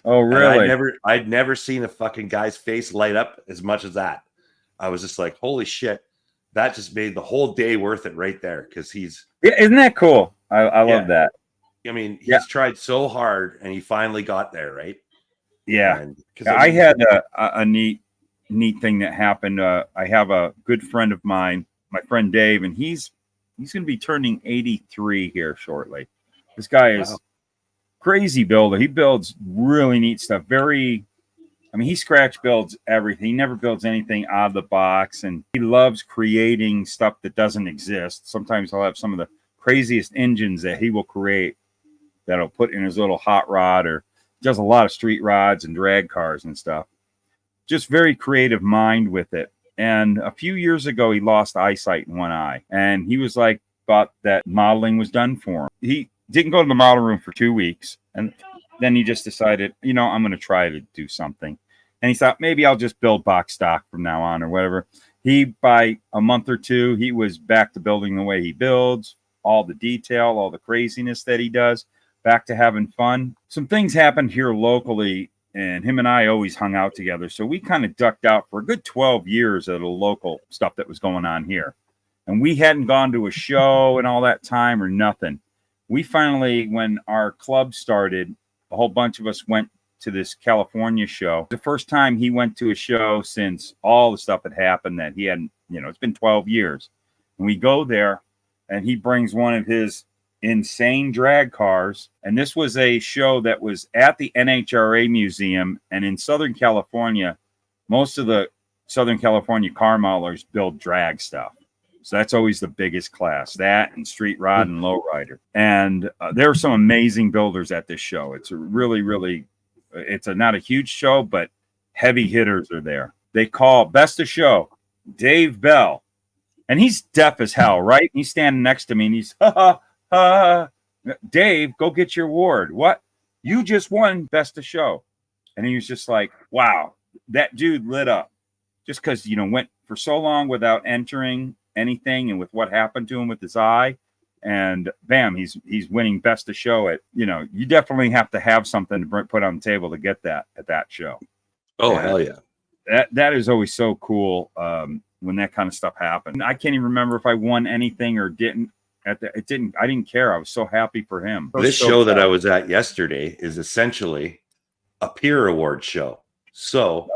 Oh, really? I'd never seen a fucking guy's face light up as much as that. I was just like, holy shit. That just made the whole day worth it right there. Because isn't that cool? I love that. I mean, he's tried so hard and he finally got there, right? Yeah. I had a neat neat thing that happened. I have a good friend of mine, my friend Dave, and he's going to be turning 83 here shortly. This guy is crazy builder. He builds really neat stuff. He scratch builds everything. He never builds anything out of the box, and he loves creating stuff that doesn't exist. Sometimes he'll have some of the craziest engines that he will create that he'll put in his little hot rod, or does a lot of street rods and drag cars and stuff. Just very creative mind with it. And a few years ago, he lost eyesight in one eye, and he was like, thought that modeling was done for him. He didn't go to the model room for 2 weeks, and then he just decided, I'm going to try to do something. And he thought, maybe I'll just build box stock from now on or whatever. By a month or two, he was back to building the way he builds, all the detail, all the craziness that he does, back to having fun. Some things happened here locally, and him and I always hung out together. So we kind of ducked out for a good 12 years at the local stuff that was going on here. And we hadn't gone to a show in all that time or nothing. We finally, when our club started, a whole bunch of us went to this California show. The first time he went to a show since all the stuff had happened that he hadn't, it's been 12 years. And we go there, and he brings one of his insane drag cars. And this was a show that was at the NHRA Museum. And in Southern California, most of the Southern California car modelers build drag stuff. So that's always the biggest class, that and street rod and lowrider. And there are some amazing builders at this show. It's a really, really, not a huge show, but heavy hitters are there. They call best of show Dave Bell, and he's deaf as hell, right? He's standing next to me, and he's, Dave, go get your award. What? You just won best of show. And he was just like, wow, that dude lit up just because, went for so long without entering anything, and with what happened to him with his eye, and bam, he's winning best of show at, you definitely have to have something to put on the table to get that at that show. Oh, and hell yeah. That is always so cool when that kind of stuff happened. I can't even remember if I won anything or didn't. I didn't care. I was so happy for him. This show that I was at yesterday is essentially a peer award show. So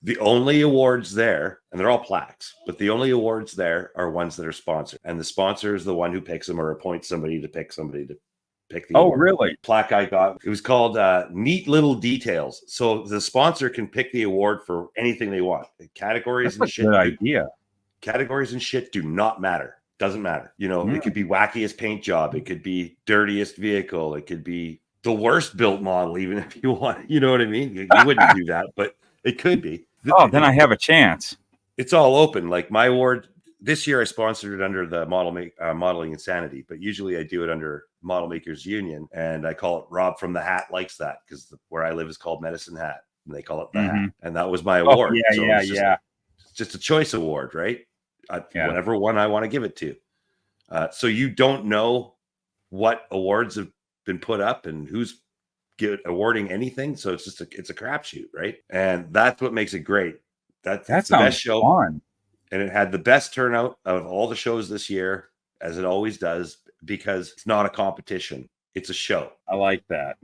the only awards there, and they're all plaques, but the only awards there are ones that are sponsored. And the sponsor is the one who picks them or appoints somebody to pick the award. Really? Plaque I got, it was called Neat Little Details. So the sponsor can pick the award for anything they want. Categories and shit. Good idea. Categories and shit do not matter. Doesn't matter. It could be wackiest paint job. It could be dirtiest vehicle. It could be the worst built model, even if you want. You know what I mean? You wouldn't do that, but it could be. Oh, then I have a chance. It's all open. Like my award this year, I sponsored it under the Modeling Insanity, but usually I do it under Model Makers Union, and I call it Rob from the Hat likes that, because where I live is called Medicine Hat, and they call it the Hat, and that was my award. It's just a choice award, right? Whatever one I want to give it to. So you don't know what awards have been put up and who's awarding anything, so it's a crapshoot, right? And that's what makes it great. That's the best show, fun. And it had the best turnout of all the shows this year, as it always does, because it's not a competition; it's a show. I like that.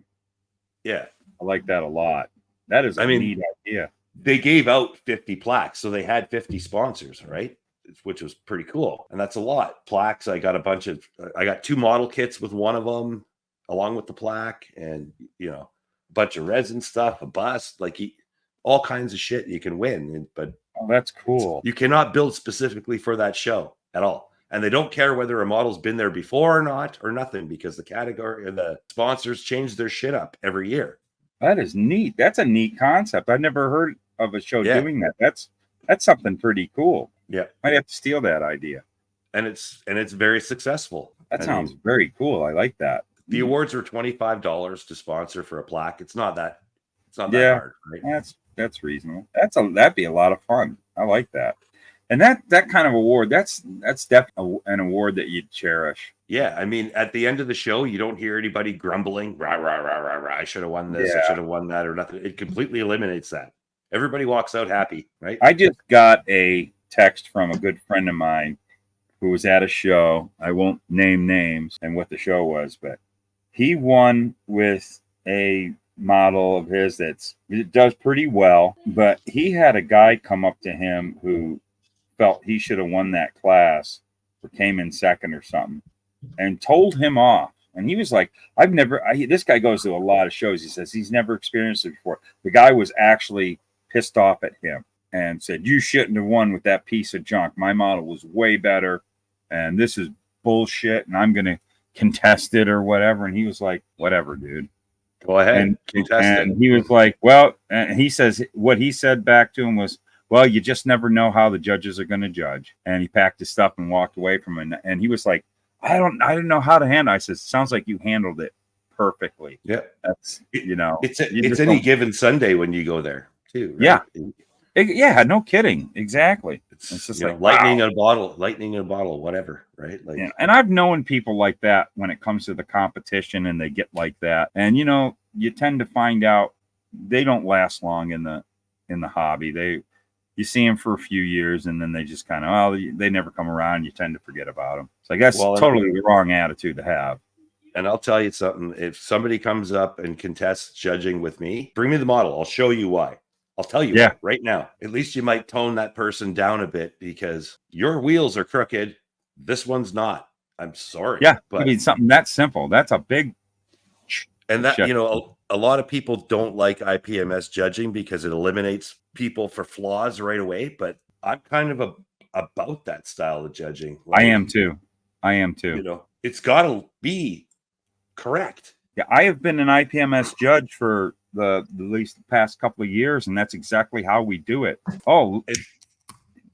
Yeah, I like that a lot. That is a neat idea. They gave out 50 plaques, so they had 50 sponsors, right? Which was pretty cool, and that's a lot. Plaques. I got 2 model kits with one of them, along with the plaque, and a bunch of resin stuff, a bust, all kinds of shit you can win. But that's cool. You cannot build specifically for that show at all, and they don't care whether a model's been there before or not, or nothing, because the category and the sponsors change their shit up every year. That is neat. That's a neat concept. I've never heard of a show doing that. That's something pretty cool. Yeah, might have to steal that idea. And it's very successful. That sounds very cool. I like that. The awards are $25 to sponsor for a plaque. It's not that hard, right? That's reasonable. That'd be a lot of fun. I like that. And that kind of award, that's definitely an award that you'd cherish. Yeah, at the end of the show, you don't hear anybody grumbling, rah, rah, rah, rah, rah, I should have won this, I should have won that, or nothing. It completely eliminates that. Everybody walks out happy, right? I just got a text from a good friend of mine who was at a show. I won't name names and what the show was, but he won with a model of his it does pretty well, but he had a guy come up to him who felt he should have won that class or came in second or something and told him off. And he was like, this guy goes to a lot of shows. He says he's never experienced it before. The guy was actually pissed off at him and said, you shouldn't have won with that piece of junk. My model was way better. And this is bullshit. And I'm going to contest it or whatever. And he was like, whatever, dude. Go ahead. And he was like, well, and he says what he said back to him was, well, you just never know how the judges are going to judge. And he packed his stuff and walked away from him. And he was like, I don't know how to handle it. I said, sounds like you handled it perfectly. Yeah. That's, it's any given Sunday when you go there too. Right? Yeah. No kidding. Exactly. It's just like lightning in a bottle, whatever. Right. Like, yeah. And I've known people like that when it comes to the competition and they get like that. And, you tend to find out they don't last long in the hobby. You see them for a few years and then they just kind of, they never come around. You tend to forget about them. So I guess totally the wrong attitude to have. And I'll tell you something. If somebody comes up and contests judging with me, bring me the model. I'll show you why. I'll tell you why right now. At least you might tone that person down a bit because your wheels are crooked. This one's not. I'm sorry. Yeah. But I mean, something that simple. That's a big. And that, a lot of people don't like IPMS judging because it eliminates people for flaws right away. But I'm kind of about that style of judging. Like, I am too. It's got to be correct. Yeah, I have been an IPMS judge for at least the past couple of years, and that's exactly how we do it.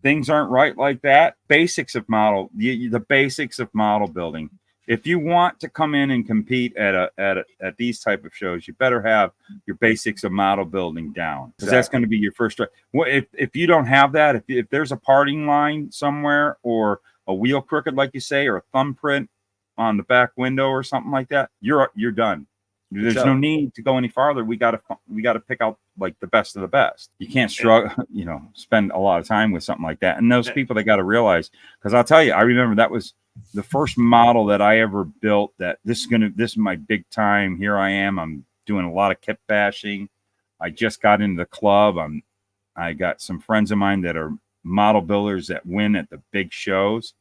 Things aren't right like that. Basics of model, the basics of model building. If you want to come in and compete at these type of shows, you better have your basics of model building down because that's going to be your first try. Well, if you don't have that, if there's a parting line somewhere or a wheel crooked, like you say, or a thumbprint on the back window or something like that, you're done. There's no need to go any farther. We got to pick out like the best of the best. You can't struggle, spend a lot of time with something like that. And those people, they got to realize, because I'll tell you, I remember that was the first model that I ever built that this is my big time. Here I am. I'm doing a lot of kit bashing. I just got into the club. I got some friends of mine that are model builders that win at the big shows.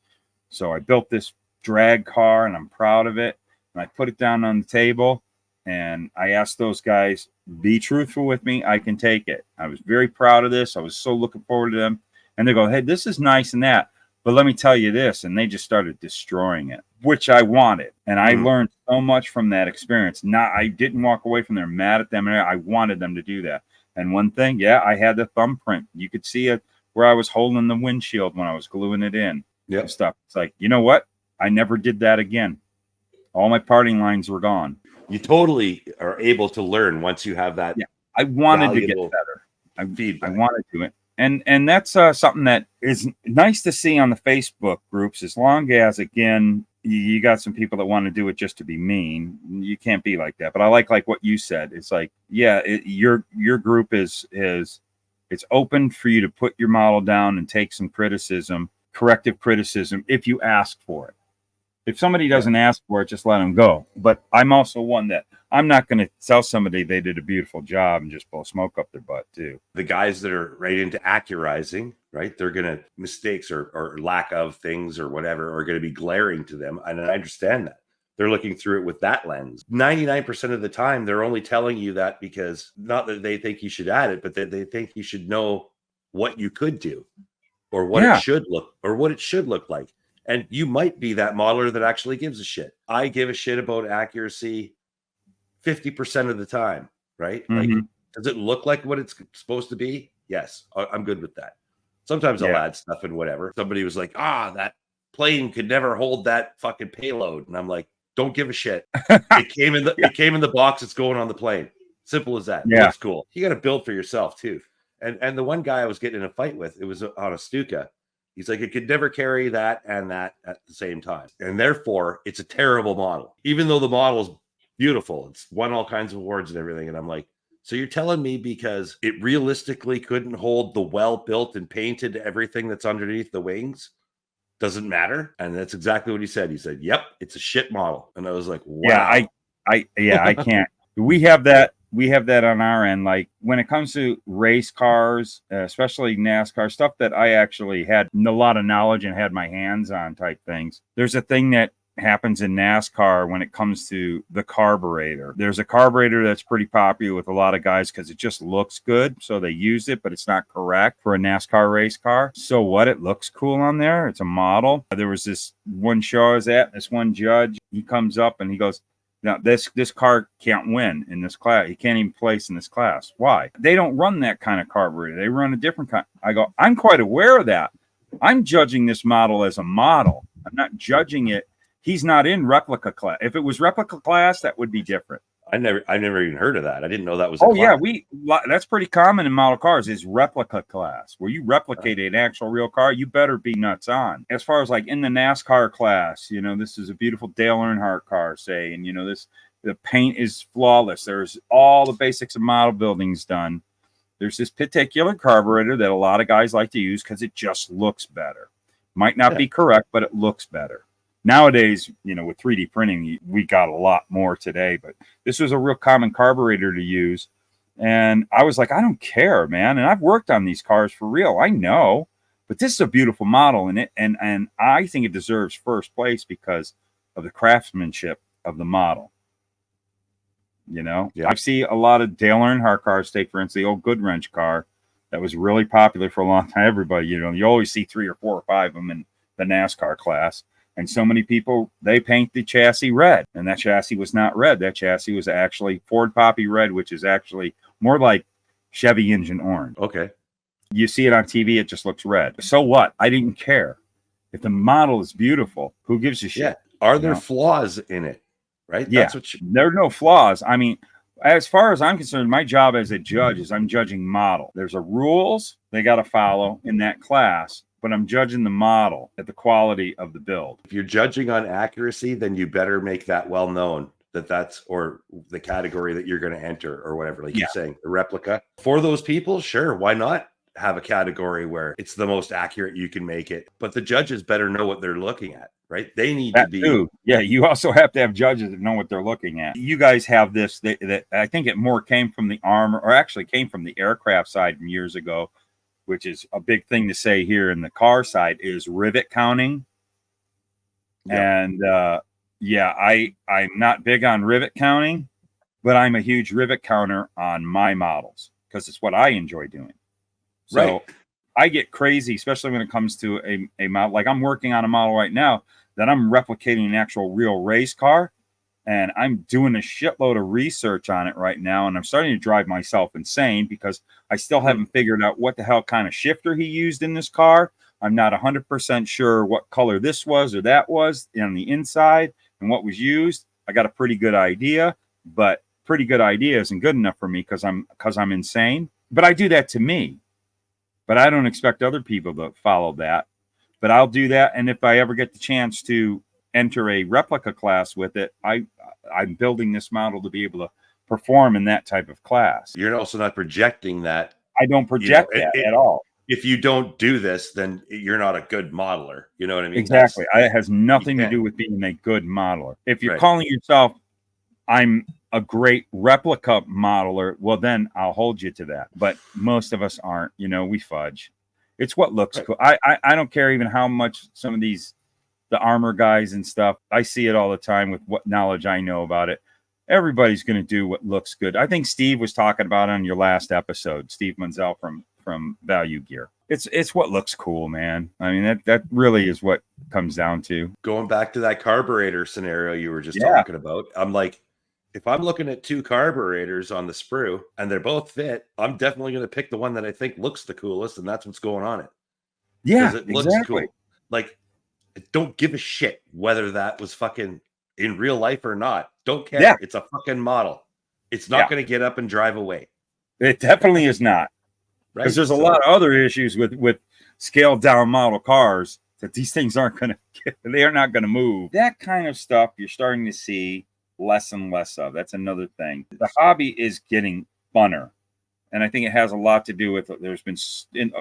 So I built this drag car and I'm proud of it. And I put it down on the table and I asked those guys, be truthful with me. I can take it. I was very proud of this. I was so looking forward to them. And they go, hey, this is nice and that. But let me tell you this, and they just started destroying it, which I wanted. And I learned so much from that experience. I didn't walk away from there mad at them. I wanted them to do that. And one thing, I had the thumbprint. You could see it where I was holding the windshield when I was gluing it in. And stuff. It's like, you know what? I never did that again. All my parting lines were gone. You totally are able to learn once you have that. Yeah, I wanted to get better. I wanted to. And that's something that is nice to see on the Facebook groups, as long as, again, you got some people that want to do it just to be mean. You can't be like that. But I like what you said. It's like, your group is it's open for you to put your model down and take some corrective criticism if you ask for it. If somebody doesn't ask for it, just let them go. But I'm also one that I'm not going to tell somebody they did a beautiful job and just blow smoke up their butt too. The guys that are right into accurizing, right? They're going to mistakes or lack of things or whatever are going to be glaring to them. And I understand that. They're looking through it with that lens. 99% of the time, they're only telling you that because not that they think you should add it, but that they think you should know what you could do or what it should look like. And you might be that modeler that actually gives a shit. I give a shit about accuracy 50% of the time, right? Like, does it look like what it's supposed to be? Yes, I'm good with that. Sometimes I'll add stuff and whatever. Somebody was like, that plane could never hold that fucking payload. And I'm like, don't give a shit. It came in the box. It's going on the plane. Simple as that. Yeah. It's cool. You got to build for yourself too. And the one guy I was getting in a fight with, it was on a Stuka. He's like, it could never carry that and that at the same time. And therefore, it's a terrible model. Even though the model's beautiful, it's won all kinds of awards and everything. And I'm like, so you're telling me because it realistically couldn't hold the well-built and painted everything that's underneath the wings doesn't matter? And that's exactly what he said. He said, yep, it's a shit model. And I was like, wow. Yeah, I can't. We have that we have that on our end. Like when it comes to race cars, especially NASCAR, stuff that I actually had a lot of knowledge and had my hands on type things. There's a thing that happens in NASCAR when it comes to the carburetor. There's a carburetor that's pretty popular with a lot of guys because it just looks good. So they use it, but it's not correct for a NASCAR race car. So what? It looks cool on there. It's a model. There was this one show I was at, this one judge, he comes up and he goes, now, this car can't win in this class. He can't even place in this class. Why? They don't run that kind of carburetor. They run a different kind. I go, I'm quite aware of that. I'm judging this model as a model. I'm not judging it. He's not in replica class. If it was replica class, that would be different. I never even heard of that. I didn't know that was. Yeah, that's pretty common in model cars is replica class, where you replicate an actual real car. You better be nuts on. As far as like in the NASCAR class, you know, this is a beautiful Dale Earnhardt car, say, and you know the paint is flawless. There's all the basics of model buildings done. There's this particular carburetor that a lot of guys like to use because it just looks better. Might not be correct, but it looks better. Nowadays, you know, with 3D printing, we got a lot more today, but this was a real common carburetor to use. And I was like, I don't care, man. And I've worked on these cars for real. I know, but this is a beautiful model and I think it deserves first place because of the craftsmanship of the model. You know, I see a lot of Dale Earnhardt cars, take for instance, the old Good Wrench car that was really popular for a long time. Everybody, you know, you always see 3 or 4 or 5 of them in the NASCAR class. And so many people, they paint the chassis red. And that chassis was not red. That chassis was actually Ford Poppy red, which is actually more like Chevy engine orange. Okay. You see it on TV, it just looks red. So what? I didn't care. If the model is beautiful, who gives a shit? Yeah. Are there flaws in it? Right? Yeah. There are no flaws. I mean, as far as I'm concerned, my job as a judge is I'm judging model. There's a rules they got to follow in that class. But I'm judging the model at the quality of the build. If you're judging on accuracy, then you better make that well known that's or the category that you're going to enter or whatever. Like you're saying, the replica. For those people, sure, why not have a category where it's the most accurate you can make it? But the judges better know what they're looking at, right? They need to be. Too. Yeah, you also have to have judges that know what they're looking at. You guys have this that I think it more came from the armor, or actually came from the aircraft side from years ago, which is a big thing to say here in the car side, is rivet counting. And I'm not big on rivet counting, but I'm a huge rivet counter on my models because it's what I enjoy doing. So I get crazy, especially when it comes to a model. Like I'm working on a model right now that I'm replicating an actual real race car. And I'm doing a shitload of research on it right now. And I'm starting to drive myself insane because I still haven't figured out what the hell kind of shifter he used in this car. I'm not 100% sure what color this was or that was on the inside and what was used. I got a pretty good idea, but pretty good idea isn't good enough for me because I'm insane. But I do that to me. But I don't expect other people to follow that. But I'll do that. And if I ever get the chance to enter a replica class with it, I'm building this model to be able to perform in that type of class. You're also not projecting that. I don't project that at all. If you don't do this, then you're not a good modeler. You know what I mean? Exactly. It has nothing to do with being a good modeler. If you're calling yourself, I'm a great replica modeler, well, then I'll hold you to that. But most of us aren't. You know, we fudge. It's what looks cool. I don't care even how much some of these the armor guys and stuff. I see it all the time with what knowledge I know about it. Everybody's going to do what looks good. I think Steve was talking about on your last episode, Steve Munzel from Value Gear. It's what looks cool, man. I mean, that really is what comes down to. Going back to that carburetor scenario you were just talking about, I'm like, if I'm looking at 2 carburetors on the sprue and they're both fit, I'm definitely going to pick the one that I think looks the coolest, and that's what's going on it. Yeah, it looks cool. Like, I don't give a shit whether that was fucking in real life or not. Don't care. Yeah. It's a fucking model. It's not going to get up and drive away. It definitely is not. Because there's a lot of other issues with scaled down model cars that these things aren't going to get. They are not going to move. That kind of stuff you're starting to see less and less of. That's another thing. The hobby is getting funner. And I think it has a lot to do with, there's been,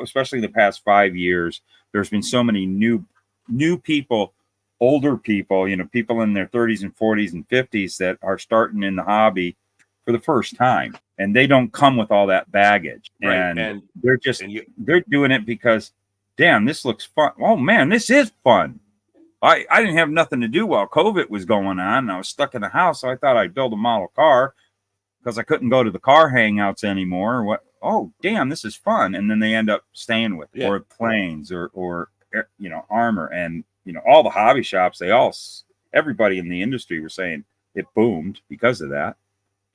especially the past 5 years, there's been so many new people, older people, you know, people in their 30s and 40s and 50s that are starting in the hobby for the first time, and they don't come with all that baggage. Right. And they're doing it because, damn, this looks fun. Oh man, this is fun. I didn't have nothing to do while COVID was going on, and I was stuck in the house, so I thought I'd build a model car because I couldn't go to the car hangouts anymore. What? Oh, damn, this is fun. And then they end up staying with or planes or armor, and all the hobby shops. Everybody in the industry were saying it boomed because of that,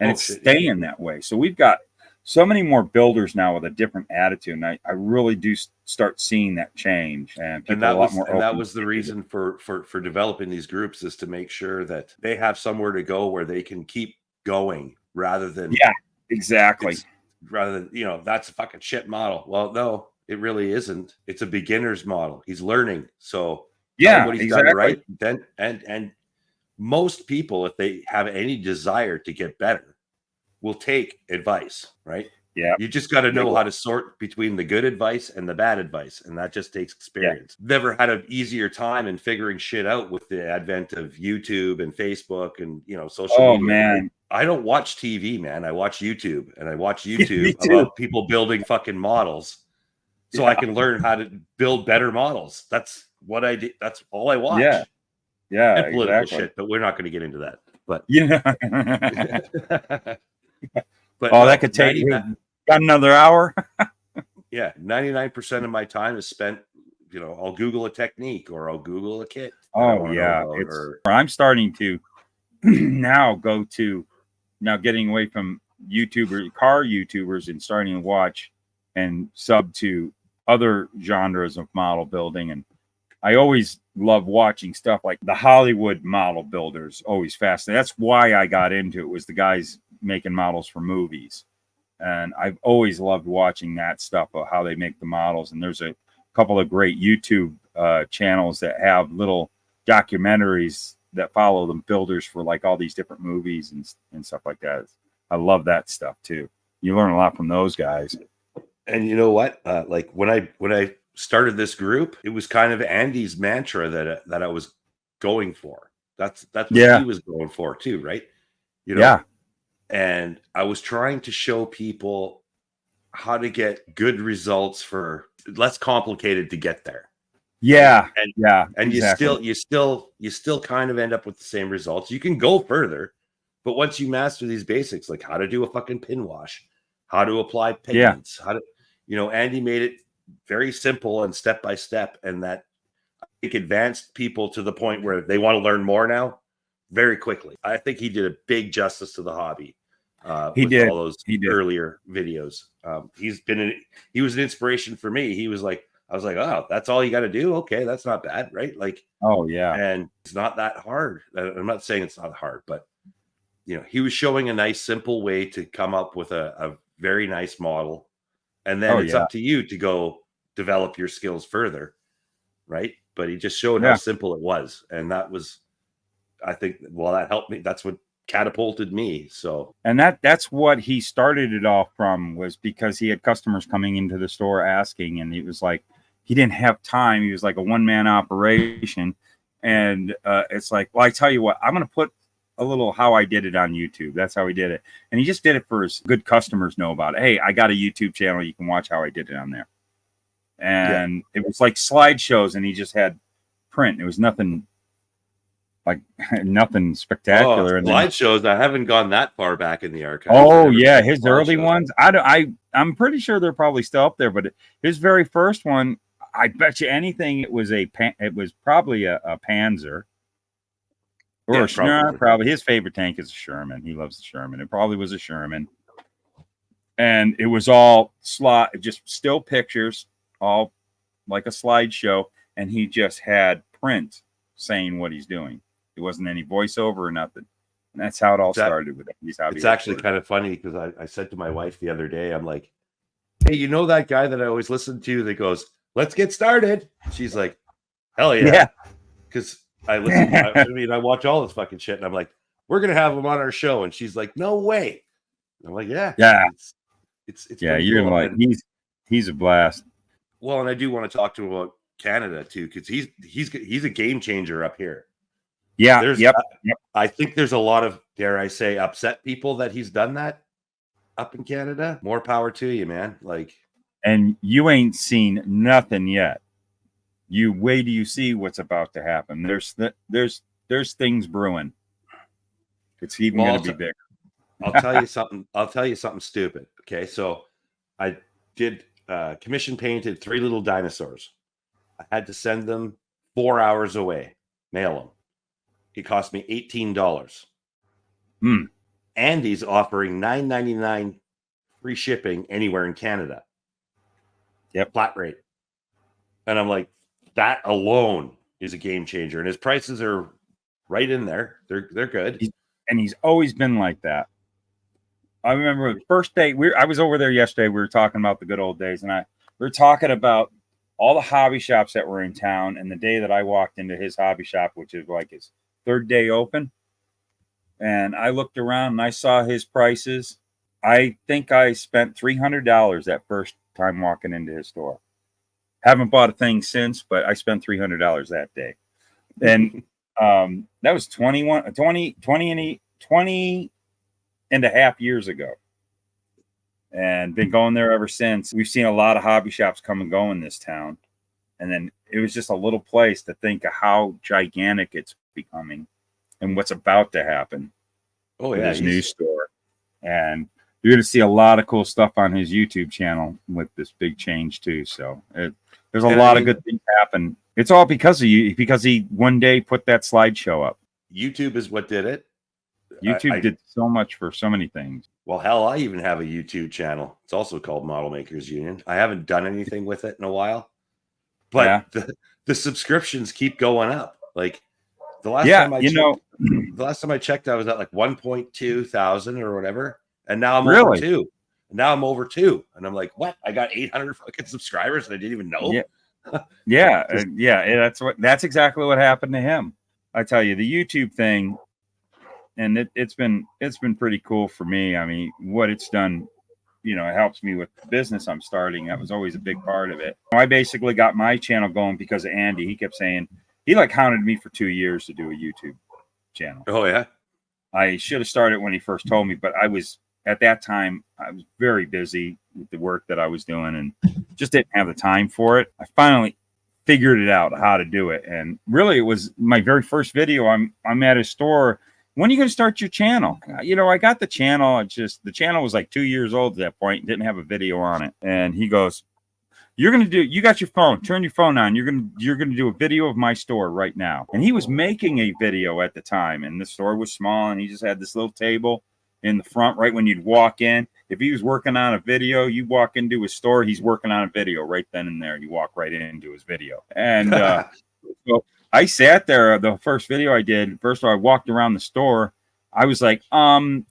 and it's staying that way. So we've got so many more builders now with a different attitude, and I really do start seeing that change. And people are a lot more open. And that was the reason for developing these groups, is to make sure that they have somewhere to go where they can keep going, rather than exactly. Rather than that's a fucking shit model. Well, no, it really isn't. It's a beginner's model. He's learning, so what he's done right. Then and most people, if they have any desire to get better, will take advice, right? Yeah. You just got to know how to sort between the good advice and the bad advice. And that just takes experience. Never had an easier time in figuring shit out with the advent of YouTube and Facebook and, social media. Man. I don't watch TV, man. I watch YouTube, and I watch YouTube about people building fucking models so I can learn how to build better models. That's what I do. That's all I watch. Yeah. Yeah. And political shit, but we're not going to get into that. But but that could take got another hour. 99% of my time is spent, I'll Google a technique, or I'll Google a kit. I'm starting to now getting away from car YouTubers and starting to watch and sub to other genres of model building. And I always love watching stuff like the Hollywood model builders. Always fascinating. That's why I got into it, was the guys making models for movies. And I've always loved watching that stuff, of how they make the models. And there's a couple of great YouTube channels that have little documentaries that follow them builders for like all these different movies and stuff like that. I love that stuff too. You learn a lot from those guys. And you know what? Like when I started this group, it was kind of Andy's mantra that I was going for. That's what he was going for too, right? And I was trying to show people how to get good results for less complicated to get there. And exactly. you still kind of end up with the same results. You can go further, but once you master these basics, like how to do a fucking pin wash, how to apply pigments, how to, Andy made it very simple and step by step, and that I think advanced people to the point where they want to learn more now very quickly. I think he did a big justice to the hobby. He did all those earlier videos. He was an inspiration for me. I was like, oh, that's all you got to do. Okay, that's not bad, right? Like, and it's not that hard. I'm not saying it's not hard, but he was showing a nice, simple way to come up with a very nice model, and then it's up to you to go develop your skills further, right? But he just showed how simple it was, and that was, I think, that helped me. That's what catapulted me. So, and that's what he started it off from, was because he had customers coming into the store asking, and he was like, he didn't have time. He was like a one-man operation, and it's like, well, I tell you what, I'm going to put a little how I did it on YouTube. That's how he did it, and he just did it for his good customers know about it. Hey, I got a YouTube channel. You can watch how I did it on there. And it was like slideshows, and he just had print. It was nothing spectacular. Slideshows. I haven't gone that far back in the archive. Oh yeah, his early ones. I'm pretty sure they're probably still up there. But his very first one, I bet you anything, it was probably a Panzer. Or probably his favorite tank is a Sherman. He loves the Sherman. It probably was a Sherman. And it was all just still pictures, all like a slideshow. And he just had print saying what he's doing. It wasn't any voiceover or nothing. And that's how it all started with these hobbies. It's actually kind of funny, because I said to my wife the other day, I'm like, hey, you know that guy that I always listen to that goes, let's get started? She's like, hell yeah. Because I listen. I watch all this fucking shit, and I'm like, we're gonna have him on our show, and she's like, no way. And I'm like, yeah. It's you're cool. Like, he's a blast. Well, and I do want to talk to him about Canada too, because he's a game changer up here. Yeah. There's, Yep. I think there's a lot of, dare I say, upset people that he's done that up in Canada. More power to you, man. Like, and you ain't seen nothing yet. You wait till you see what's about to happen. There's things brewing. It's even going to be bigger. I'll tell you something. I'll tell you something stupid. Okay, so I did commission painted 3 little dinosaurs. I had to send them 4 hours away, mail them. It cost me $18. Andy's offering $9.99 free shipping anywhere in Canada. Yep, flat rate. And I'm like, that alone is a game changer, and his prices are right in there. They're good. He's always been like that. I remember the first day I was over there yesterday. We were talking about the good old days, and we were talking about all the hobby shops that were in town. And the day that I walked into his hobby shop, which is like his 3rd day open, and I looked around and I saw his prices. I think I spent $300 that first time walking into his store. Haven't bought a thing since, but I spent $300 that day. And that was 20 and a half years ago, and been going there ever since. We've seen a lot of hobby shops come and go in this town, and then it was just a little place to think of how gigantic it's becoming and what's about to happen. With his new store. And you're going to see a lot of cool stuff on his YouTube channel with this big change too. So there's a lot of good things happen. It's all because of you, because he one day put that slideshow up. YouTube is what did it. YouTube did so much for so many things. Well, hell, I even have a YouTube channel. It's also called Model Makers Union. I haven't done anything with it in a while, but the subscriptions keep going up. Like the last time I checked, I was at like 1.2 thousand or whatever, and now I'm over 2. Now I'm over 2, and I'm like, what? I got 800 fucking subscribers, and I didn't even know. That's exactly what happened to him. I tell you, the YouTube thing. And it's been pretty cool for me. I mean, what it's done, it helps me with the business I'm starting. That was always a big part of it. I basically got my channel going because of Andy. He kept saying, he hounded me for 2 years to do a YouTube channel. Oh yeah. I should have started when he first told me, but at that time, I was very busy with the work that I was doing and just didn't have the time for it. I finally figured it out how to do it. And really it was my very first video. I'm at his store. When are you going to start your channel? I got the channel. The channel was like 2 years old at that point. Didn't have a video on it. And he goes, you got your phone. Turn your phone on. You're going to do a video of my store right now. And he was making a video at the time. And the store was small. And he just had this little table in the front right when you'd walk in. If he was working on a video, you walk into his store. He's working on a video right then and there. You walk right into his video. And so I sat there. The first video I did, first of all, I walked around the store. I was like, with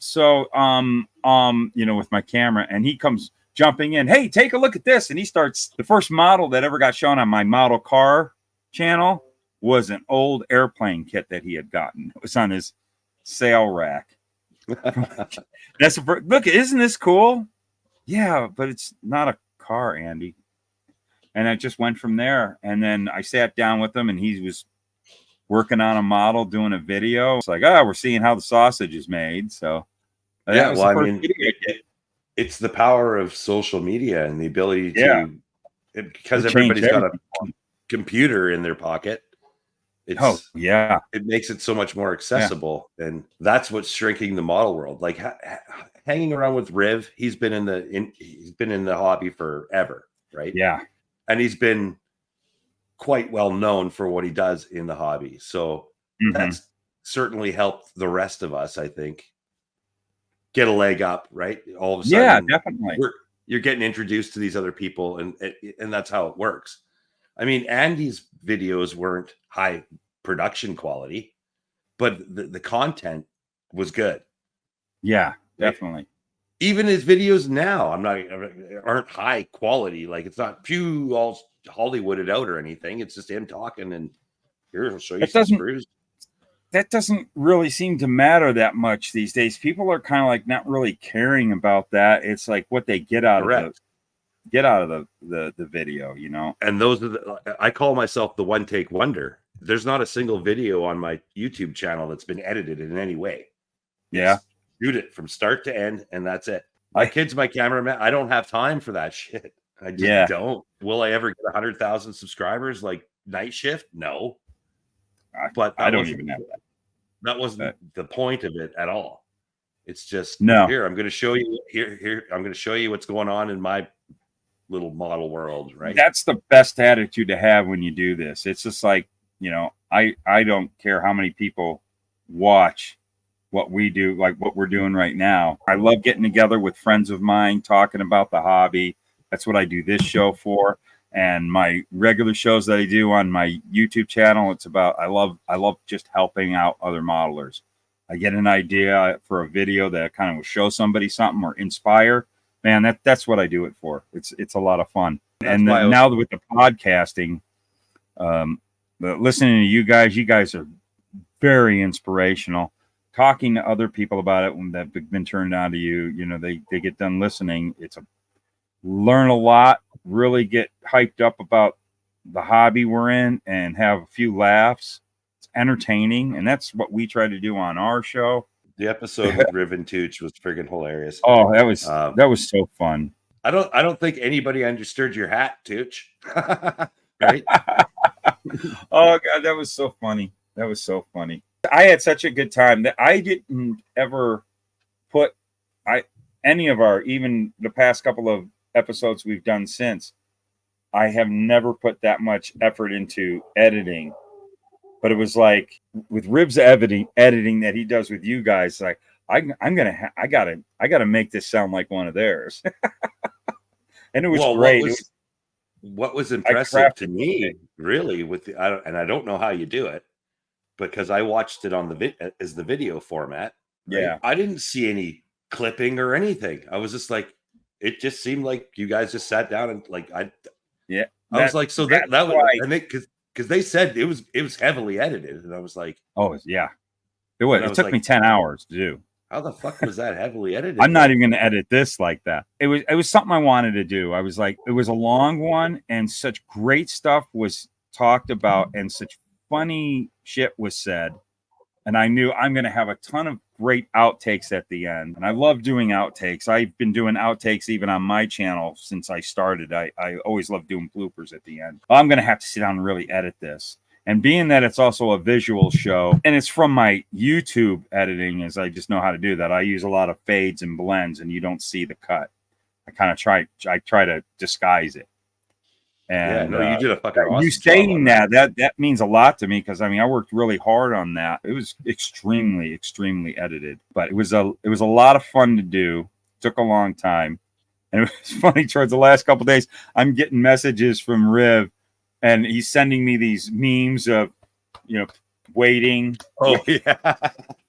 my camera, and he comes jumping in. Hey, take a look at this. And he starts, the first model that ever got shown on my model car channel was an old airplane kit that he had gotten. It was on his sale rack. Look, isn't this cool? Yeah, but it's not a car, Andy. And I just went from there. And then I sat down with him, and he was working on a model, doing a video. It's like, we're seeing how the sausage is made. So it's the power of social media and the ability because everybody's got a computer in their pocket. It makes it so much more accessible. And that's what's shrinking the model world. Like hanging around with Riv, he's been in the hobby forever, right? Yeah. And he's been quite well known for what he does in the hobby. So that's certainly helped the rest of us, I think, get a leg up, right? All of a sudden, yeah, definitely. You're getting introduced to these other people, and that's how it works. I mean, Andy's videos weren't high production quality, but the content was good. Yeah, definitely. Even his videos now, aren't high quality. Like it's not all Hollywooded out or anything. It's just him talking, and here I'll show you some screws. That doesn't really seem to matter that much these days. People are kind of like not really caring about that. It's like what they get out of the video, And those are I call myself the one take wonder. there's not a single video on my YouTube channel that's been edited in any way. Yeah. Shoot it from start to end, and that's it. My kid's my cameraman. I don't have time for that shit. I just don't. Will I ever get 100,000 subscribers like night shift? No. But I don't even have that. That wasn't the point of it at all. It's just no. Here, I'm going to show you here. I'm going to show you what's going on in my little model world, right? That's the best attitude to have when you do this. It's just like, you know, I don't care how many people watch what we do, like what we're doing right now. I love getting together with friends of mine, talking about the hobby. That's what I do this show for. And my regular shows that I do on my YouTube channel, it's about, I love just helping out other modelers. I get an idea for a video that kind of will show somebody something or inspire. Man, that's what I do it for. It's a lot of fun. And now with the podcasting, listening to you guys are very inspirational. Talking to other people about it when they've been turned on to you, you know, they get done listening. Learn a lot, really get hyped up about the hobby we're in and have a few laughs. It's entertaining, and that's what we try to do on our show. The episode with Rivet Counting was friggin' hilarious. Oh, that was so fun. I don't think anybody understood your hat, Tooch. Right? Oh God, that was so funny. That was so funny. I had such a good time that I didn't ever put any of our, even the past couple of episodes we've done since, I have never put that much effort into editing. But it was like with Rib's editing that he does with you guys, like I gotta make this sound like one of theirs. And it was great. What was impressive to me, really, I don't know how you do it, because I watched it on the video format. Right? Yeah, I didn't see any clipping or anything. I was just like, it just seemed like you guys just sat down and like I was like, so that was, I think, because they said it was heavily edited, and I was like, oh yeah, it was. It took me 10 hours to do. How the fuck was that heavily edited? I'm not even going to edit this like that. It was something I wanted to do. I was like, it was a long one, and such great stuff was talked about, and such funny shit was said. And I knew I'm going to have a ton of great outtakes at the end. And I love doing outtakes. I've been doing outtakes even on my channel since I started. I always love doing bloopers at the end. I'm going to have to sit down and really edit this. And being that it's also a visual show, and it's from my YouTube editing, as I just know how to do that. I use a lot of fades and blends, and you don't see the cut. I try to disguise it. And yeah, no, you did a fucking awesome you saying that means a lot to me, because I mean I worked really hard on that. It was extremely edited, but it was a lot of fun to do. It took a long time, and it was funny. Towards the last couple of days, I'm getting messages from Riv, and he's sending me these memes of, you know, waiting. Oh yeah.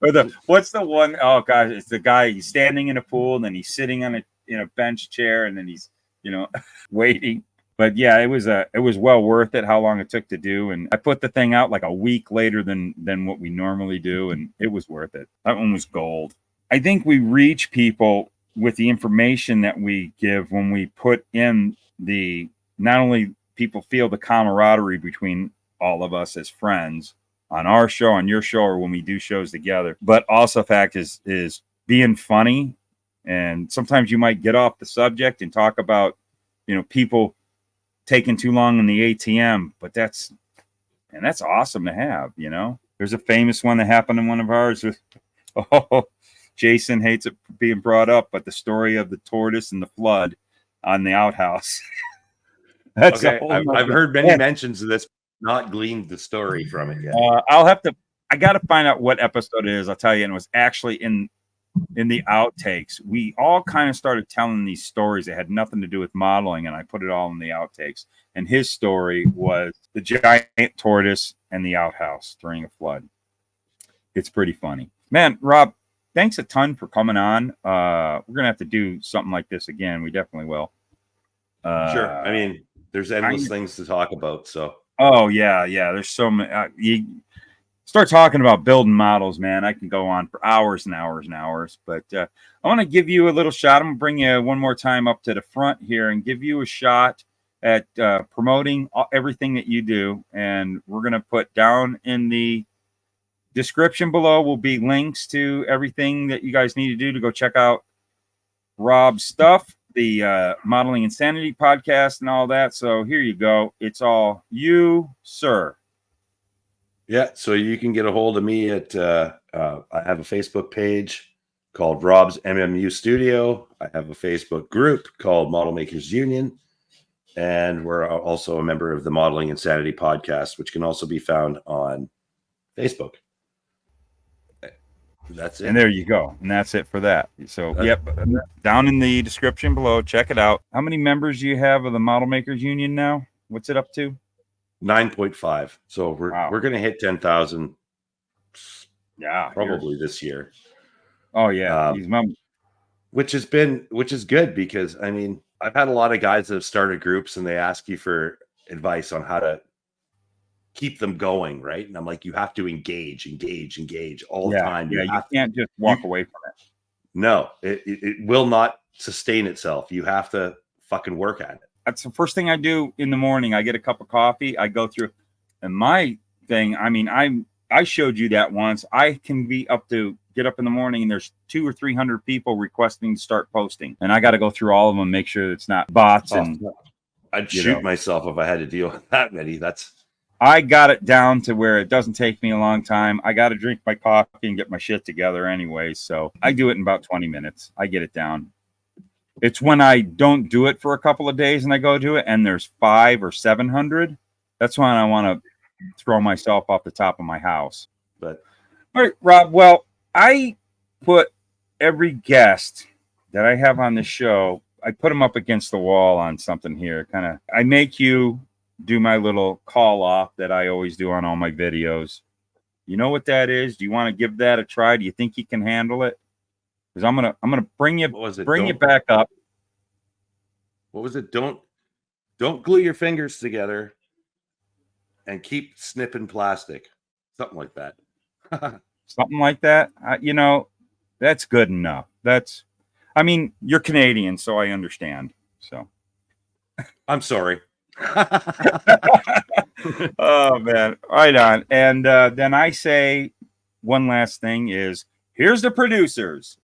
Or what's the one? Oh gosh, it's the guy. He's standing in a pool, and then he's sitting on a bench chair, and then he's, you know, waiting. But yeah, it was well worth it, how long it took to do. And I put the thing out like a week later than what we normally do, and it was worth it. That one was gold. I think we reach people with the information that we give when we put in not only people feel the camaraderie between all of us as friends on our show, on your show, or when we do shows together, but also the fact is being funny. And sometimes you might get off the subject and talk about, you know, people taking too long in the ATM, but that's awesome to have. You know, there's a famous one that happened in one of ours. Jason hates it being brought up, but the story of the tortoise and the flood on the outhouse. That's okay. I've heard many mentions of this, not gleaned the story from it yet. I got to find out what episode it is. I'll tell you. And it was actually in the outtakes. We all kind of started telling these stories that had nothing to do with modeling, and I put it all in the outtakes. And his story was the giant tortoise and the outhouse during a flood. It's pretty funny. Man, Rob, thanks a ton for coming on. We're going to have to do something like this again. We definitely will. Sure. I mean, there's endless things to talk about. So. Oh, yeah. There's so many. You start talking about building models, man. I can go on for hours and hours and hours. But I want to give you a little shot. I'm going to bring you one more time up to the front here and give you a shot at promoting everything that you do. And we're going to put down in the description below will be links to everything that you guys need to do to go check out Rob's stuff, the Modeling Insanity podcast and all that. So here you go. It's all you, sir. Yeah, so you can get a hold of me at I have a Facebook page called Rob's MMU Studio. I have a Facebook group called Model Makers Union, and we're also a member of the Modeling Insanity podcast, which can also be found on Facebook. That's it. And there you go. And that's it for that. So, yep, down in the description below, check it out. How many members do you have of the Model Makers Union now? What's it up to? 9.5. So we're going to hit 10,000. Yeah, probably this year. Oh yeah, which is good, because I mean, I've had a lot of guys that have started groups and they ask you for advice on how to keep them going, right? And I'm like, you have to engage all the time. Yeah, you can't just walk away from it. No, it will not sustain itself. You have to fucking work at it. That's the first thing I do in the morning. I get a cup of coffee. I go through, and my thing. I mean, I showed you that once. I can be get up in the morning and there's 200 or 300 people requesting to start posting, and I got to go through all of them, make sure it's not bots. And I'd shoot myself if I had to deal with that many. I got it down to where it doesn't take me a long time. I got to drink my coffee and get my shit together anyway. So I do it in about 20 minutes. I get it down. It's when I don't do it for a couple of days and I go do it and there's 500 or 700. That's when I want to throw myself off the top of my house. But all right, Rob. Well, I put every guest that I have on the show, I put them up against the wall on something here. I make you do my little call off that I always do on all my videos. You know what that is? Do you want to give that a try? Do you think you can handle it? Because I'm gonna bring you back up. What was it? Don't glue your fingers together and keep snipping plastic. Something like that. Something like that. That's good enough. You're Canadian, so I understand. So I'm sorry. Oh man, right on. And then I say one last thing is, here's the producers.